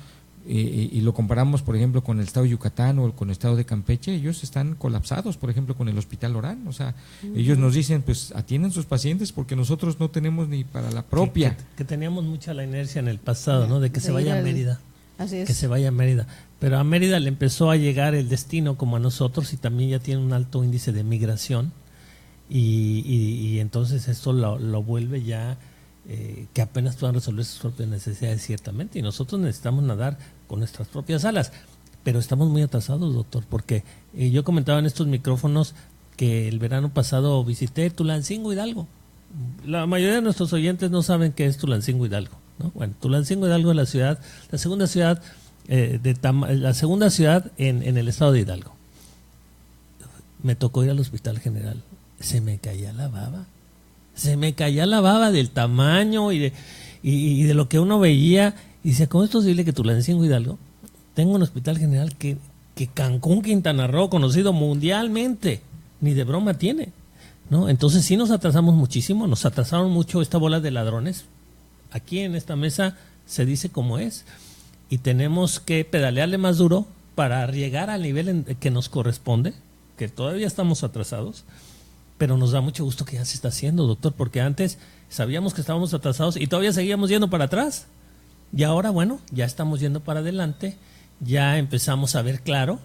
y lo comparamos, por ejemplo, con el estado de Yucatán o con el estado de Campeche, ellos están colapsados, por ejemplo, con el Hospital Orán. O sea, ellos nos dicen, pues atiendan sus pacientes porque nosotros no tenemos ni para la propia. Que teníamos mucha la inercia en el pasado, ¿no? De que se vaya a Mérida. Así es. Que se vaya a Mérida. Pero a Mérida le empezó a llegar el destino como a nosotros y también ya tiene un alto índice de migración. Y entonces esto lo vuelve ya que apenas puedan resolver sus propias necesidades, ciertamente, y nosotros necesitamos nadar con nuestras propias alas. pero estamos muy atrasados, doctor, porque yo comentaba en estos micrófonos que el verano pasado visité Tulancingo Hidalgo. La mayoría de nuestros oyentes no saben qué es Tulancingo Hidalgo, ¿no? Bueno, Tulancingo Hidalgo es la ciudad, la segunda ciudad en el estado de Hidalgo. Me tocó ir al Hospital General, se me caía la baba del tamaño y de lo que uno veía, y dice, ¿cómo es posible que Tulancingo Hidalgo tenga un Hospital General que Cancún, Quintana Roo, conocido mundialmente, ni de broma tiene, ¿no? Entonces sí nos atrasamos muchísimo, nos atrasaron mucho esta bola de ladrones. Aquí en esta mesa se dice cómo es, y tenemos que pedalearle más duro para llegar al nivel que nos corresponde, que todavía estamos atrasados, pero nos da mucho gusto que ya se está haciendo, doctor, porque antes sabíamos que estábamos atrasados y todavía seguíamos yendo para atrás, y ahora, bueno, ya estamos yendo para adelante, ya empezamos a ver claro,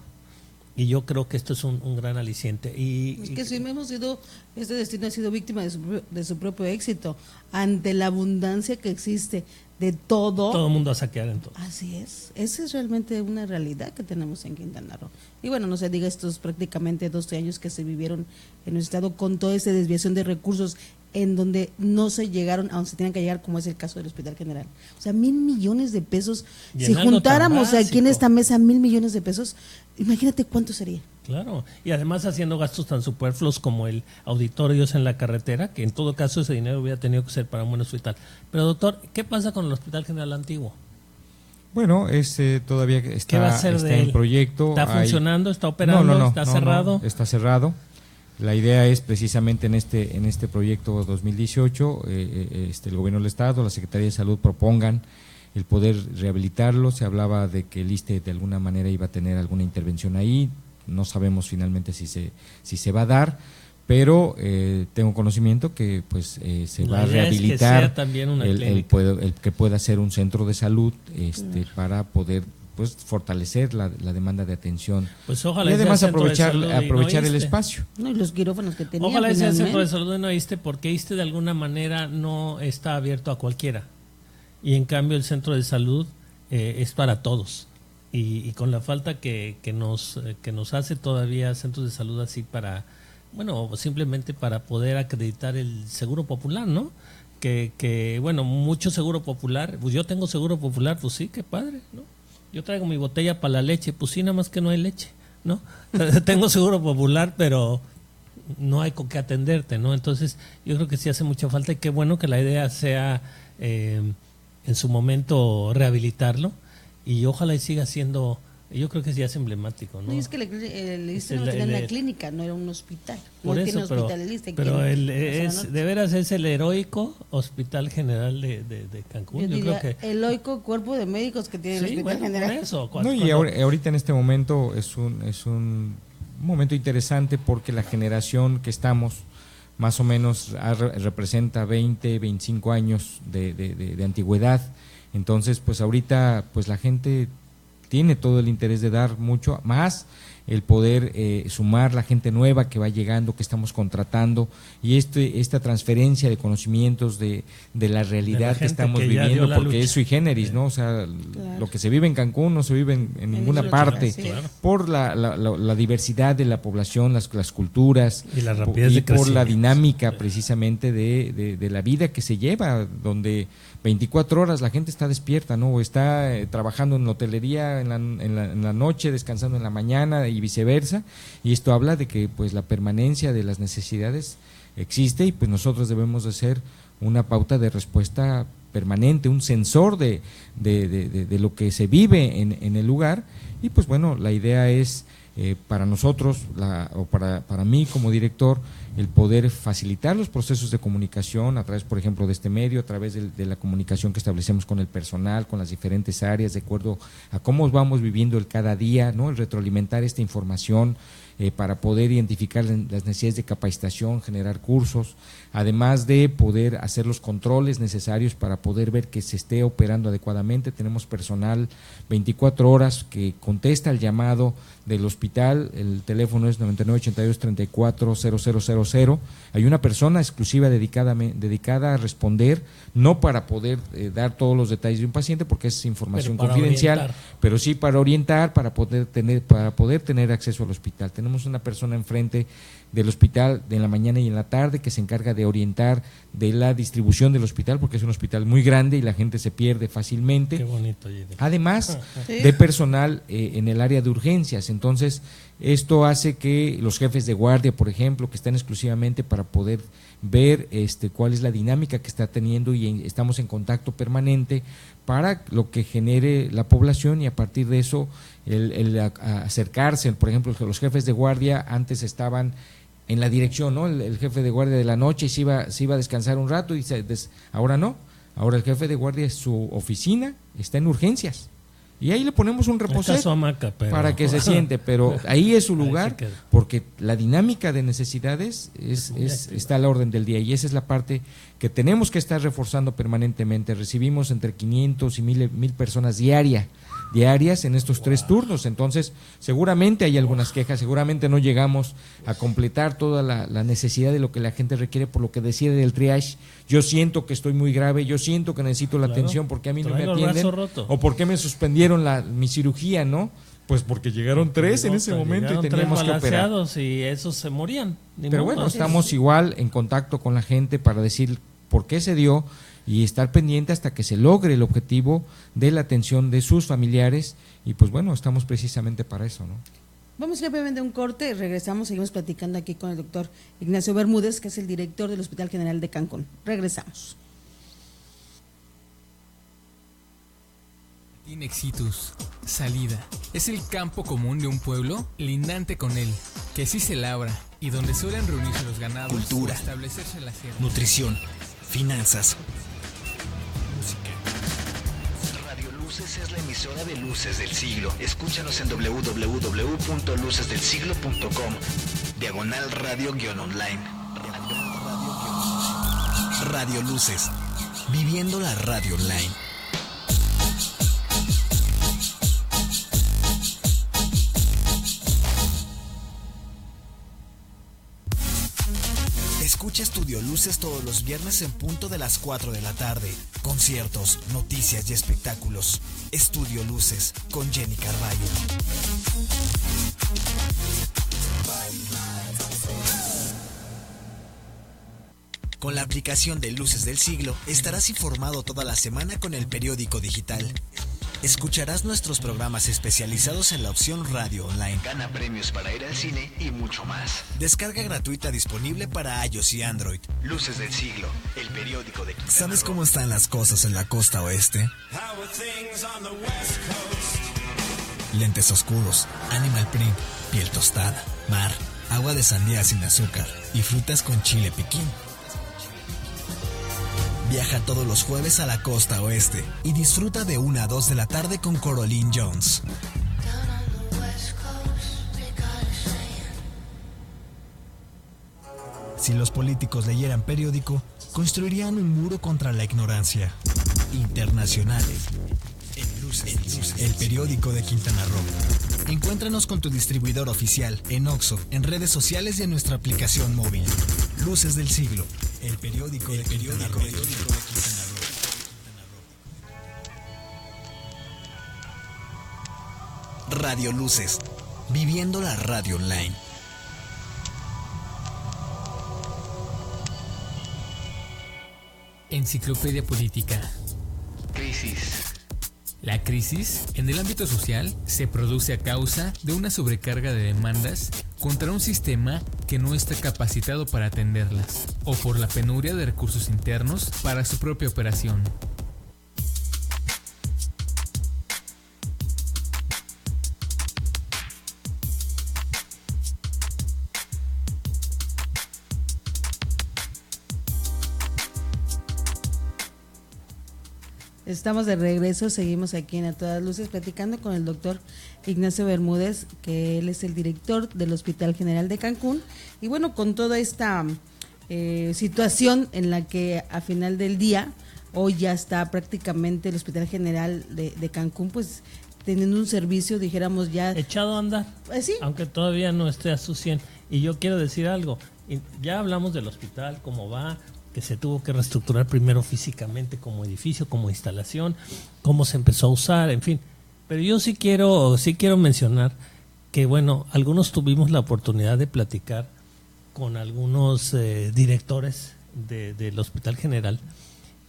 y yo creo que esto es un gran aliciente. Es que sí, este destino ha sido víctima de su propio éxito, ante la abundancia que existe de todo. Todo el mundo a saquear entonces. Así es, esa es realmente una realidad que tenemos en Quintana Roo. Y bueno, no se diga estos prácticamente 12 años que se vivieron en nuestro estado con toda esa desviación de recursos en donde no se llegaron a donde se tenían que llegar, como es el caso del Hospital General. O sea, 1,000 millones de pesos. Si juntáramos aquí en esta mesa 1,000 millones de pesos, imagínate cuánto sería. Claro, y además haciendo gastos tan superfluos como el auditorios en la carretera, que en todo caso ese dinero hubiera tenido que ser para un buen hospital. Pero doctor, ¿qué pasa con el Hospital General Antiguo? Bueno, todavía está en proyecto. ¿Está funcionando? ¿Está operando? ¿Está cerrado? No, está cerrado. La idea es precisamente en este proyecto 2018, el gobierno del estado, la Secretaría de Salud propongan el poder rehabilitarlo. Se hablaba de que el ISSSTE de alguna manera iba a tener alguna intervención ahí. No sabemos finalmente si se va a dar, pero tengo conocimiento que pues se va a rehabilitar el que pueda ser un centro de salud para poder pues fortalecer la demanda de atención, pues ojalá, y además aprovechar el espacio. No, y los quirófanos que tenía. Ojalá sea el centro de salud de no ISSSTE, porque ISSSTE de alguna manera no está abierto a cualquiera, y en cambio el centro de salud es para todos, y con la falta que nos hace todavía centros de salud así para, bueno, simplemente para poder acreditar el seguro popular, ¿no? Que bueno, mucho seguro popular, pues yo tengo seguro popular, pues sí, qué padre, ¿no? Yo traigo mi botella para la leche, pues sí, nada más que no hay leche, ¿no? Tengo seguro popular, pero no hay con qué atenderte, ¿no? Entonces, yo creo que sí hace mucha falta, y qué bueno que la idea sea en su momento rehabilitarlo, y ojalá y siga siendo, yo creo que sí es emblemático, ¿no? No, es que el ISSSTE no tenía una clínica, no era un hospital. Por no eso, tiene hospital el ISSSTE. Pero de veras es el heroico Hospital General de Cancún. Yo creo que el heroico cuerpo de médicos que tiene el Hospital General. Por eso, y ahorita en este momento es un momento interesante, porque la generación que estamos más o menos representa 20, 25 años de antigüedad. Entonces, pues ahorita pues la gente tiene todo el interés de dar mucho más, el poder sumar la gente nueva que va llegando, que estamos contratando, y esta transferencia de conocimientos de la realidad que estamos viviendo, porque es sui generis, ¿no? O sea, claro, lo que se vive en Cancún no se vive en ninguna parte, claro, por la diversidad de la población, las culturas, y la rapidez de por la dinámica precisamente de la vida que se lleva, donde 24 horas la gente está despierta, ¿no? O está trabajando en la hotelería en la noche, descansando en la mañana, y viceversa, y esto habla de que pues la permanencia de las necesidades existe, y pues nosotros debemos de ser una pauta de respuesta permanente, un sensor de lo que se vive en el lugar. Y pues bueno, la idea es para nosotros, para mí como director, el poder facilitar los procesos de comunicación a través, por ejemplo, de este medio, a través de la comunicación que establecemos con el personal, con las diferentes áreas, de acuerdo a cómo vamos viviendo el cada día, ¿no? El retroalimentar esta información para poder identificar las necesidades de capacitación, generar cursos, además de poder hacer los controles necesarios para poder ver que se esté operando adecuadamente. Tenemos personal 24 horas que contesta el llamado del hospital, el teléfono es 9982340000. Hay una persona exclusiva dedicada a responder, no para poder dar todos los detalles de un paciente porque es información confidencial, pero sí para orientar, para poder tener acceso al hospital. Tenemos una persona enfrente del hospital en la mañana y en la tarde que se encarga de orientar de la distribución del hospital, porque es un hospital muy grande y la gente se pierde fácilmente. Qué bonito. Además de personal en el área de urgencias. Entonces, esto hace que los jefes de guardia, por ejemplo, que están exclusivamente para poder ver cuál es la dinámica que está teniendo, y estamos en contacto permanente para lo que genere la población, y a partir de eso el acercarse. Por ejemplo, los jefes de guardia antes estaban en la dirección, ¿no? El jefe de guardia de la noche se iba a descansar un rato y ahora no. Ahora el jefe de guardia, su oficina está en urgencias. Y ahí le ponemos un reposet para que se siente, pero ahí es su lugar, porque la dinámica de necesidades está a la orden del día, y esa es la parte que tenemos que estar reforzando permanentemente. Recibimos entre 500 y 1000 personas diarias en estos 3 turnos, entonces seguramente hay algunas quejas, seguramente no llegamos a completar toda la necesidad de lo que la gente requiere, por lo que decía del triage. Yo siento que estoy muy grave, yo siento que necesito la atención, porque a mí no me atienden, o porque me suspendieron mi cirugía, ¿no? Pues porque llegaron 3 en ese momento y teníamos que operar. Y esos se morían. Pero bueno, estamos igual en contacto con la gente para decir por qué se dio y estar pendiente hasta que se logre el objetivo de la atención de sus familiares, y pues bueno, estamos precisamente para eso, ¿no? Vamos rápidamente a un corte, regresamos, seguimos platicando aquí con el doctor Ignacio Bermúdez, que es el director del Hospital General de Cancún. Regresamos. Inexitus, salida. Es el campo común de un pueblo lindante con él, que sí se labra y donde suelen reunirse los ganados, cultura, establecerse en la sierra, nutrición, finanzas. Luces es la emisora de Luces del Siglo. Escúchanos en www.lucesdelsiglo.com/radio-online. Radio Luces, viviendo la radio online. Escucha Estudio Luces todos los viernes en punto de las 4 de la tarde. Conciertos, noticias y espectáculos. Estudio Luces con Jenny Carballo. Con la aplicación de Luces del Siglo estarás informado toda la semana con el periódico digital. Escucharás nuestros programas especializados en la opción radio online. Gana premios para ir al cine y mucho más. Descarga gratuita disponible para iOS y Android. Luces del Siglo, el periódico de Quintana Roo. ¿Sabes cómo están las cosas en la costa oeste? Lentes oscuros, animal print, piel tostada, mar, agua de sandía sin azúcar y frutas con chile piquín. Viaja todos los jueves a la costa oeste y disfruta de 1 a 2 de la tarde con Coraline Jones. Si los políticos leyeran periódico, construirían un muro contra la ignorancia. Internacionales. En Luces, el periódico de Quintana Roo. Encuéntranos con tu distribuidor oficial en OXXO, en redes sociales y en nuestra aplicación móvil. Luces del Siglo, el periódico de Quintana Roo. Radio Luces, viviendo la radio online. Enciclopedia Política. Crisis. La crisis en el ámbito social se produce a causa de una sobrecarga de demandas contra un sistema que no está capacitado para atenderlas, o por la penuria de recursos internos para su propia operación. Estamos de regreso, seguimos aquí en A Todas Luces platicando con el doctor Ignacio Bermúdez, que él es el director del Hospital General de Cancún. Y bueno, con toda esta situación en la que a final del día, hoy ya está prácticamente el Hospital General de Cancún, pues teniendo un servicio, dijéramos ya... echado a andar, sí, aunque todavía no esté a su 100. Y yo quiero decir algo, ya hablamos del hospital, cómo va, que se tuvo que reestructurar primero físicamente como edificio, como instalación, cómo se empezó a usar, en fin. Pero yo sí quiero mencionar que, bueno, algunos tuvimos la oportunidad de platicar con algunos directores del Hospital General,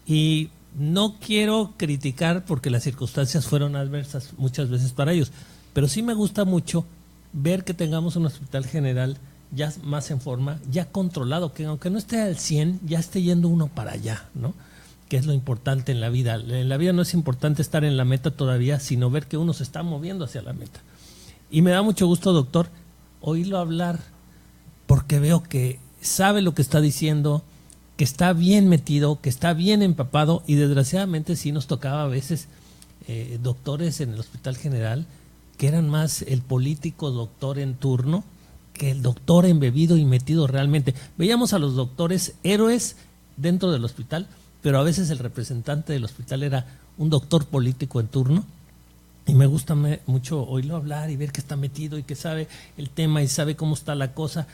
y no quiero criticar porque las circunstancias fueron adversas muchas veces para ellos, pero sí me gusta mucho ver que tengamos un Hospital General ya más en forma, ya controlado, que aunque no esté al 100, ya esté yendo uno para allá, ¿no? Que es lo importante en la vida. En la vida no es importante estar en la meta todavía, sino ver que uno se está moviendo hacia la meta. Y me da mucho gusto, doctor, oírlo hablar, porque veo que sabe lo que está diciendo, que está bien metido, que está bien empapado, y desgraciadamente sí nos tocaba a veces doctores en el Hospital General que eran más el político doctor en turno que el doctor embebido y metido realmente. Veíamos a los doctores héroes dentro del hospital, pero a veces el representante del hospital era un doctor político en turno, y me gusta mucho oírlo hablar y ver que está metido y que sabe el tema y sabe cómo está la cosa,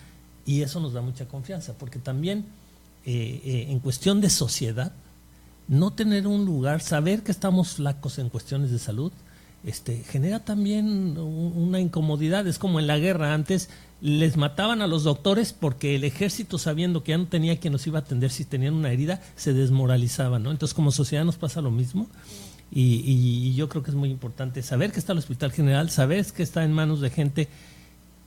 y eso nos da mucha confianza, porque también en cuestión de sociedad, no tener un lugar, saber que estamos flacos en cuestiones de salud, genera también una incomodidad. Es como en la guerra, antes les mataban a los doctores porque el ejército, sabiendo que ya no tenía quien los iba a atender si tenían una herida, se desmoralizaban, ¿no? Entonces, como sociedad nos pasa lo mismo, y yo creo que es muy importante saber que está el Hospital General, saber que está en manos de gente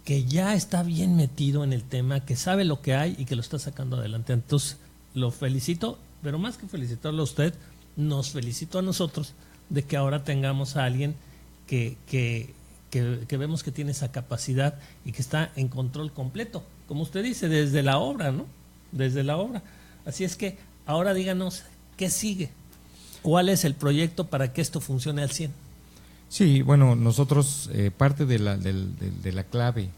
que ya está bien metido en el tema, que sabe lo que hay y que lo está sacando adelante. Entonces, lo felicito, pero más que felicitarlo a usted, nos felicito a nosotros de que ahora tengamos a alguien que vemos que tiene esa capacidad y que está en control completo, como usted dice, desde la obra, ¿no? Desde la obra. Así es que ahora díganos, ¿qué sigue? ¿Cuál es el proyecto para que esto funcione al 100? Sí, bueno, nosotros parte de la clave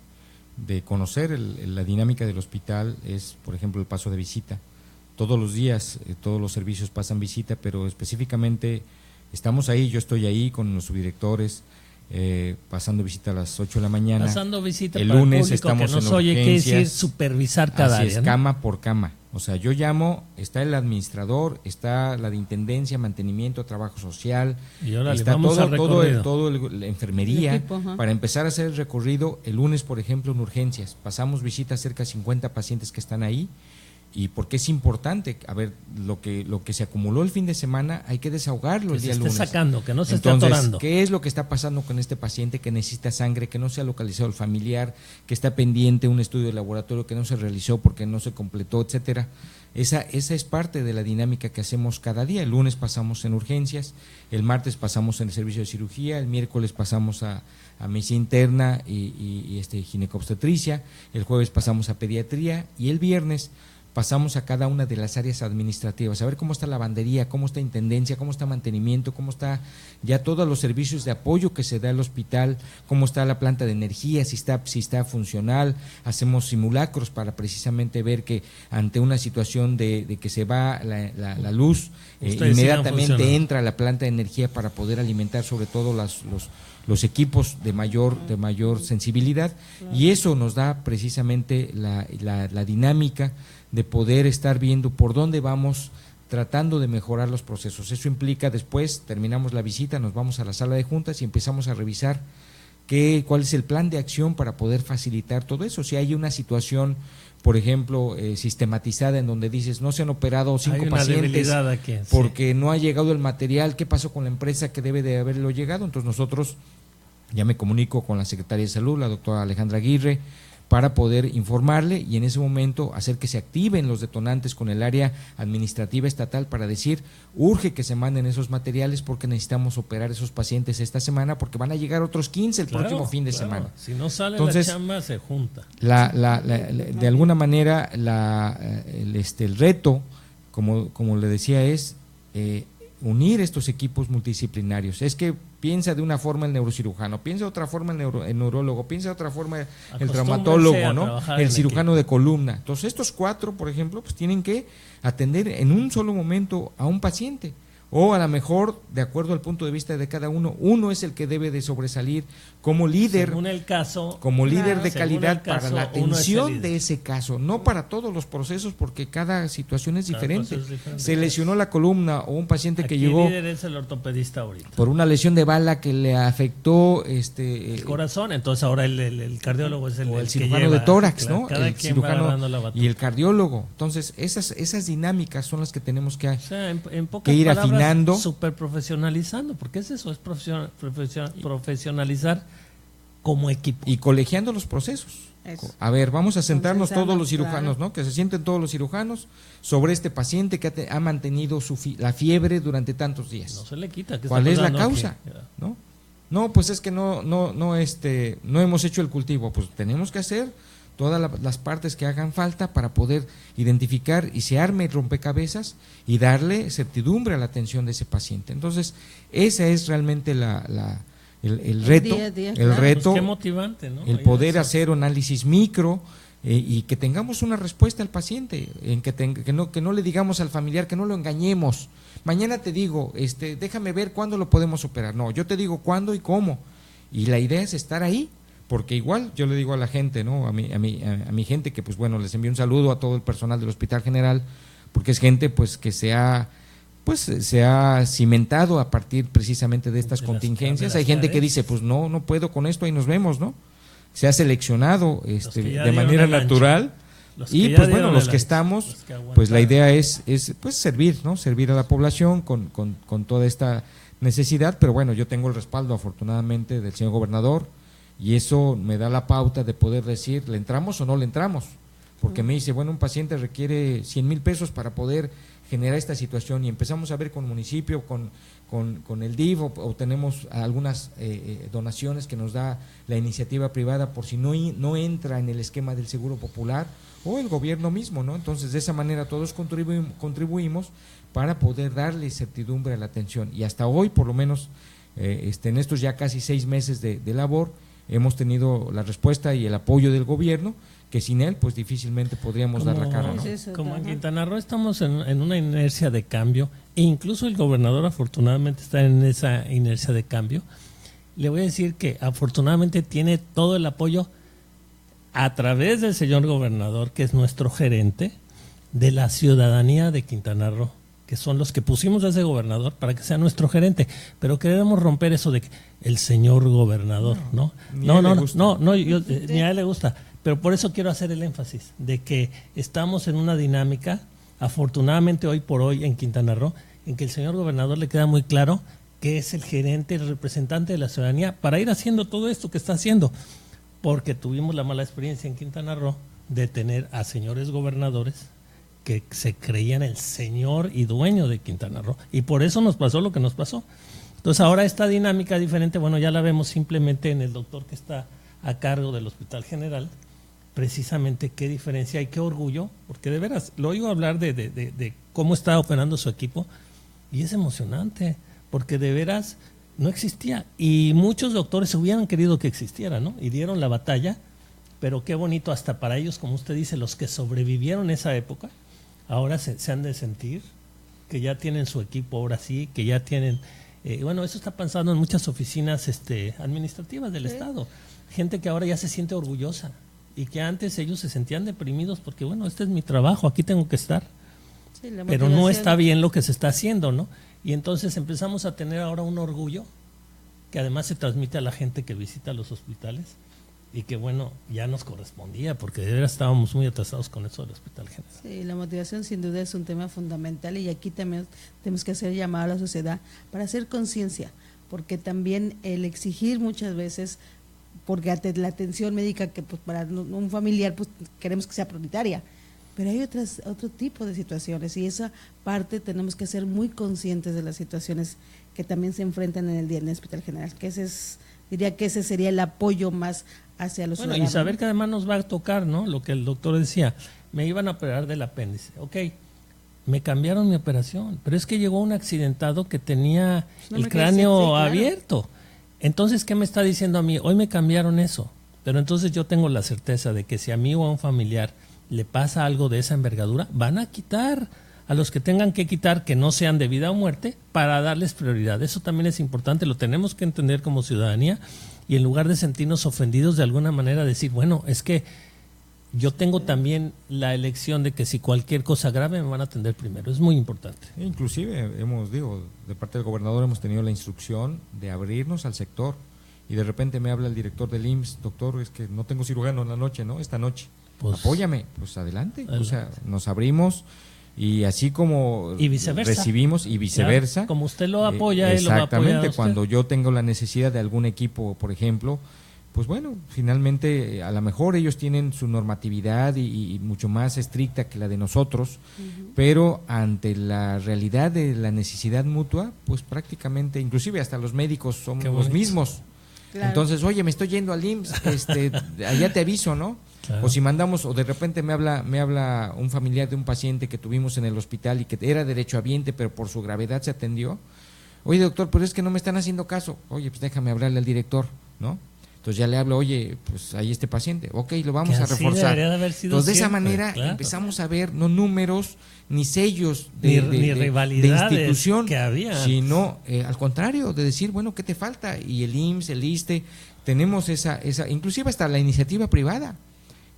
de conocer la dinámica del hospital es, por ejemplo, el paso de visita. Todos los días, todos los servicios pasan visita, pero específicamente estamos ahí, yo estoy ahí con los subdirectores, pasando visita a las 8 de la mañana. Pasando visita el para lunes el público estamos que nos en oye, que urgencias, decir supervisar cada así área, es, ¿no? cama por cama. O sea, yo llamo, está el administrador, está la de intendencia, mantenimiento, trabajo social, y ahora está vamos todo la enfermería, el equipo, para empezar a hacer el recorrido. El lunes, por ejemplo, en urgencias, pasamos visita a cerca de 50 pacientes que están ahí. Y porque es importante, a ver, lo que se acumuló el fin de semana hay que desahogarlo el día lunes. Que se esté sacando, que no se esté atorando. ¿Qué es lo que está pasando con este paciente que necesita sangre, que no se ha localizado el familiar, que está pendiente un estudio de laboratorio que no se realizó porque no se completó, etcétera? Esa es parte de la dinámica que hacemos cada día. El lunes pasamos en urgencias, el martes pasamos en el servicio de cirugía, el miércoles pasamos a medicina interna y ginecobstetricia, el jueves pasamos a pediatría y el viernes pasamos a cada una de las áreas administrativas, a ver cómo está lavandería, cómo está intendencia, cómo está mantenimiento, cómo está ya todos los servicios de apoyo que se da al hospital, cómo está la planta de energía, si está funcional. Hacemos simulacros para precisamente ver que ante una situación de que se va la luz, inmediatamente entra la planta de energía para poder alimentar sobre todo los equipos de mayor sensibilidad, y eso nos da precisamente la dinámica de poder estar viendo por dónde vamos tratando de mejorar los procesos. Eso implica, después terminamos la visita, nos vamos a la sala de juntas y empezamos a revisar cuál es el plan de acción para poder facilitar todo eso. Si hay una situación, por ejemplo, sistematizada en donde dices no se han operado 5 pacientes aquí, porque no ha llegado el material, ¿qué pasó con la empresa que debe de haberlo llegado? Entonces nosotros ya me comunico con la Secretaría de Salud, la doctora Alejandra Aguirre, para poder informarle y en ese momento hacer que se activen los detonantes con el área administrativa estatal para decir, urge que se manden esos materiales porque necesitamos operar esos pacientes esta semana porque van a llegar otros 15 el próximo fin de semana. Si no sale entonces, la chamba, se junta. De alguna manera el reto, como le decía, es unir estos equipos multidisciplinarios. Es que piensa de una forma el neurocirujano, piensa de otra forma el neurólogo, piensa de otra forma el traumatólogo, ¿no? El cirujano de columna. Entonces estos 4, por ejemplo, pues tienen que atender en un solo momento a un paciente. O a lo mejor, de acuerdo al punto de vista de cada uno es el que debe de sobresalir como líder, según el caso, como líder de calidad para la atención de ese caso, no para todos los procesos, porque cada situación es diferente. Se lesionó la columna o un paciente que llegó. El líder es el ortopedista ahorita. Por una lesión de bala que le afectó el corazón, entonces ahora el cardiólogo es el cirujano que lleva, de tórax, claro, ¿no? El cirujano y el cardiólogo. Entonces, esas dinámicas son las que tenemos que, que ir afinando. Super profesionalizando, porque es eso, es profesionalizar como equipo. Y colegiando los procesos. Eso. A ver, vamos a sentarnos todos los cirujanos, ¿no? Que se sienten todos los cirujanos sobre este paciente que ha mantenido la fiebre durante tantos días. No se le quita. ¿Cuál es la causa? ¿No? No, pues es que no hemos hecho el cultivo. Pues tenemos que hacer todas las partes que hagan falta para poder identificar y se arme el rompecabezas y darle certidumbre a la atención de ese paciente. Entonces, ese es realmente el reto, día a día, el reto, pues qué motivante, ¿no? el poder hacer análisis micro y que tengamos una respuesta al paciente, en que no le digamos al familiar, que no lo engañemos. Mañana te digo, déjame ver cuándo lo podemos operar. No, yo te digo cuándo y cómo. Y la idea es estar ahí. Porque igual yo le digo a la gente, ¿no? A mi gente que, pues bueno, les envío un saludo a todo el personal del Hospital General, porque es gente pues que se ha cimentado a partir precisamente de estas contingencias. Hay gente que dice, pues no puedo con esto, ahí nos vemos, ¿no? Se ha seleccionado de manera natural y pues bueno, los que estamos, pues la idea es pues servir, ¿no? Servir a la población con toda esta necesidad, pero bueno, yo tengo el respaldo afortunadamente del señor gobernador. Y eso me da la pauta de poder decir, ¿le entramos o no le entramos? Porque me dice, bueno, un paciente requiere 100,000 pesos para poder generar esta situación y empezamos a ver con el municipio, con el DIF o tenemos algunas donaciones que nos da la iniciativa privada por si no entra en el esquema del Seguro Popular o el gobierno mismo, ¿no? Entonces, de esa manera todos contribuimos para poder darle certidumbre a la atención. Y hasta hoy, por lo menos, en estos ya casi 6 meses de labor, hemos tenido la respuesta y el apoyo del gobierno, que sin él pues difícilmente podríamos dar la cara, ¿no? Como en Quintana Roo estamos en una inercia de cambio, e incluso el gobernador afortunadamente está en esa inercia de cambio. Le voy a decir que afortunadamente tiene todo el apoyo a través del señor gobernador, que es nuestro gerente, de la ciudadanía de Quintana Roo, que son los que pusimos a ese gobernador para que sea nuestro gerente, pero queremos romper eso de que el señor gobernador, ¿no? Ni a él le gusta, pero por eso quiero hacer el énfasis de que estamos en una dinámica, afortunadamente hoy por hoy en Quintana Roo, en que el señor gobernador le queda muy claro que es el gerente, el representante de la ciudadanía para ir haciendo todo esto que está haciendo, porque tuvimos la mala experiencia en Quintana Roo de tener a señores gobernadores que se creían el señor y dueño de Quintana Roo. Y por eso nos pasó lo que nos pasó. Entonces ahora esta dinámica diferente, bueno, ya la vemos simplemente en el doctor que está a cargo del Hospital General, precisamente qué diferencia y qué orgullo, porque de veras, lo oigo hablar de cómo está operando su equipo, y es emocionante, porque de veras no existía. Y muchos doctores hubieran querido que existiera, ¿no? Y dieron la batalla, pero qué bonito hasta para ellos, como usted dice, los que sobrevivieron esa época, ahora se han de sentir que ya tienen su equipo, ahora sí, que ya tienen, bueno, eso está pasando en muchas oficinas administrativas del Estado, gente que ahora ya se siente orgullosa y que antes ellos se sentían deprimidos porque, bueno, este es mi trabajo, aquí tengo que estar, pero no está bien lo que se está haciendo, ¿no? Y entonces empezamos a tener ahora un orgullo que además se transmite a la gente que visita los hospitales, y que bueno, ya nos correspondía, porque de verdad estábamos muy atrasados con eso del Hospital General. Sí, la motivación sin duda es un tema fundamental, y aquí también tenemos que hacer llamado a la sociedad para hacer conciencia, porque también el exigir muchas veces, porque la atención médica que pues para un familiar pues queremos que sea prioritaria, pero hay otro tipo de situaciones, y esa parte tenemos que ser muy conscientes de las situaciones que también se enfrentan en el día en el Hospital General, que diría que ese sería el apoyo más hacia los ciudadanos. Y saber que además nos va a tocar, ¿no? Lo que el doctor decía, me iban a operar del apéndice. Ok, me cambiaron mi operación, pero es que llegó un accidentado que tenía el cráneo abierto. Entonces, ¿qué me está diciendo a mí? Hoy me cambiaron eso, pero entonces yo tengo la certeza de que si a mí o a un familiar le pasa algo de esa envergadura, van a quitar a los que tengan que quitar, que no sean de vida o muerte, para darles prioridad. Eso también es importante, lo tenemos que entender como ciudadanía, y en lugar de sentirnos ofendidos de alguna manera, decir, bueno, es que yo tengo también la elección de que si cualquier cosa grave me van a atender primero. Es muy importante. Inclusive, de parte del gobernador hemos tenido la instrucción de abrirnos al sector, y de repente me habla el director del IMSS, doctor, es que no tengo cirujano en la noche, ¿no? Esta noche. Pues, apóyame. Pues adelante. O sea, nos abrimos, y así como y viceversa. Recibimos, y viceversa. Claro, como usted lo apoya, él lo va a apoyar. Exactamente, cuando yo tengo la necesidad de algún equipo, por ejemplo, pues bueno, finalmente a lo mejor ellos tienen su normatividad y mucho más estricta que la de nosotros, pero ante la realidad de la necesidad mutua, pues prácticamente, inclusive hasta los médicos somos los mismos. Claro. Entonces, oye, me estoy yendo al IMSS, allá te aviso, ¿no? Claro. O si mandamos, o de repente me habla un familiar de un paciente que tuvimos en el hospital y que era derechohabiente, pero por su gravedad se atendió. Oye, doctor, pero es que no me están haciendo caso. Oye, pues déjame hablarle al director, ¿no? Entonces ya le hablo, oye, pues ahí este paciente, ok, lo vamos a reforzar. Entonces de esa manera empezamos a ver no números ni sellos ni rivalidades de institución, que había, sino al contrario, de decir, bueno, ¿qué te falta? Y el IMSS, el ISSSTE, tenemos esa inclusive hasta la iniciativa privada,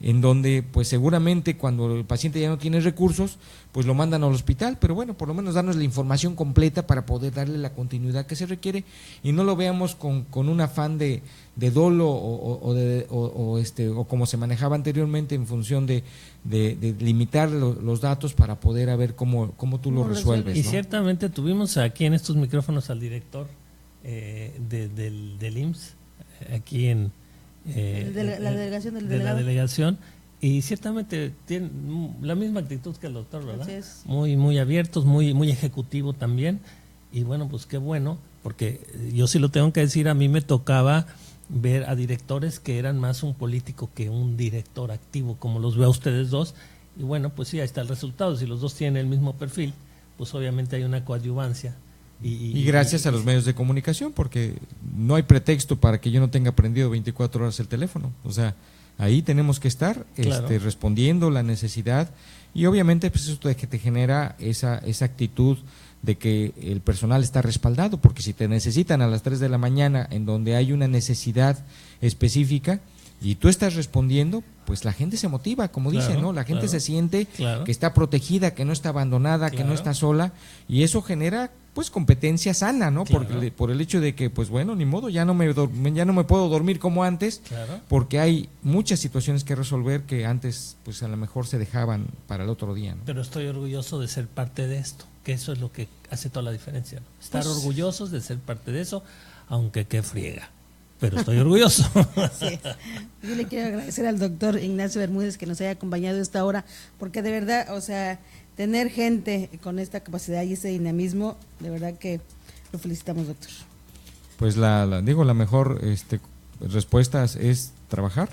en donde pues seguramente cuando el paciente ya no tiene recursos, pues lo mandan al hospital, pero bueno, por lo menos darnos la información completa para poder darle la continuidad que se requiere, y no lo veamos con un afán de dolo o como se manejaba anteriormente en función de limitar los datos para poder ver cómo tú lo resuelves, ¿no? Y ¿no? ciertamente tuvimos aquí en estos micrófonos al director del IMSS, aquí en la delegación del delegado. La delegación, y ciertamente tiene la misma actitud que el doctor, ¿verdad? Muy abiertos, muy ejecutivo también, y bueno, pues qué bueno, porque yo sí lo tengo que decir, a mí me tocaba ver a directores que eran más un político que un director activo, como los veo a ustedes dos, y bueno, pues sí, ahí está el resultado. Si los dos tienen el mismo perfil, pues obviamente hay una coadyuvancia. Y gracias a los medios de comunicación, porque no hay pretexto para que yo no tenga prendido 24 horas el teléfono. O sea, ahí tenemos que estar respondiendo la necesidad, y obviamente pues eso te genera esa actitud de que el personal está respaldado, porque si te necesitan a las 3 de la mañana en donde hay una necesidad específica y tú estás respondiendo, pues la gente se motiva, como dicen, ¿no? La gente se siente que está protegida, que no está abandonada, que no está sola, y eso genera pues competencia sana, ¿no? Por el hecho de que, pues bueno, ni modo, ya no me puedo dormir como antes, porque hay muchas situaciones que resolver que antes pues a lo mejor se dejaban para el otro día, ¿no? Pero estoy orgulloso de ser parte de esto, que eso es lo que hace toda la diferencia, ¿no? Estar orgullosos de ser parte de eso, aunque qué friega, pero estoy orgulloso. Sí. Yo le quiero agradecer al doctor Ignacio Bermúdez que nos haya acompañado esta hora, porque de verdad, o sea, tener gente con esta capacidad y ese dinamismo, de verdad que lo felicitamos, doctor. Pues la mejor respuesta es trabajar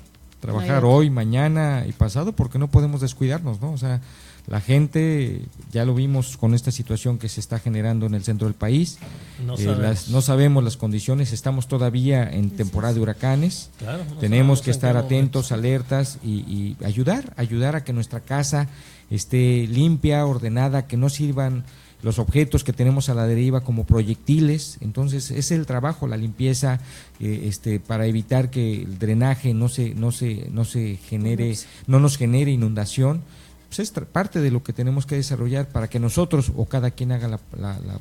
hoy, mañana y pasado, porque no podemos descuidarnos, ¿no? O sea, la gente, ya lo vimos con esta situación que se está generando en el centro del país, no sabemos las condiciones, estamos todavía en temporada de huracanes, tenemos que estar atentos, alertas y ayudar a que nuestra casa esté limpia, ordenada, que no sirvan los objetos que tenemos a la deriva como proyectiles. Entonces es el trabajo, la limpieza, para evitar que el drenaje no nos genere inundación. Pues es parte de lo que tenemos que desarrollar para que nosotros o cada quien haga la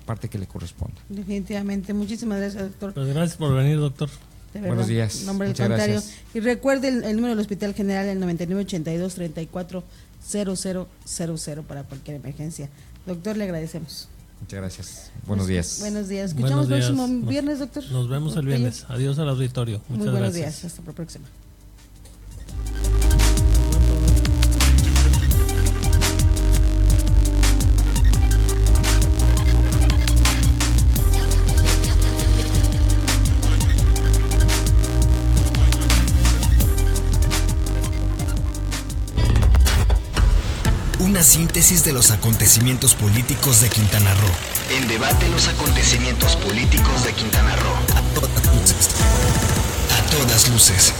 parte que le corresponda. Definitivamente. Muchísimas gracias, doctor. Pues gracias por venir, doctor. Buenos días. Nombre del contrario. Y recuerde el número del Hospital General, el 9982-340000 para cualquier emergencia. Doctor, le agradecemos. Muchas gracias. Buenos días. Buenos días. Escuchamos el próximo viernes, doctor. Nos vemos el viernes. Adiós al auditorio. Muchas Muy buenos gracias. días. Hasta la próxima. Una síntesis de los acontecimientos políticos de Quintana Roo. En debate los acontecimientos políticos de Quintana Roo. A todas luces.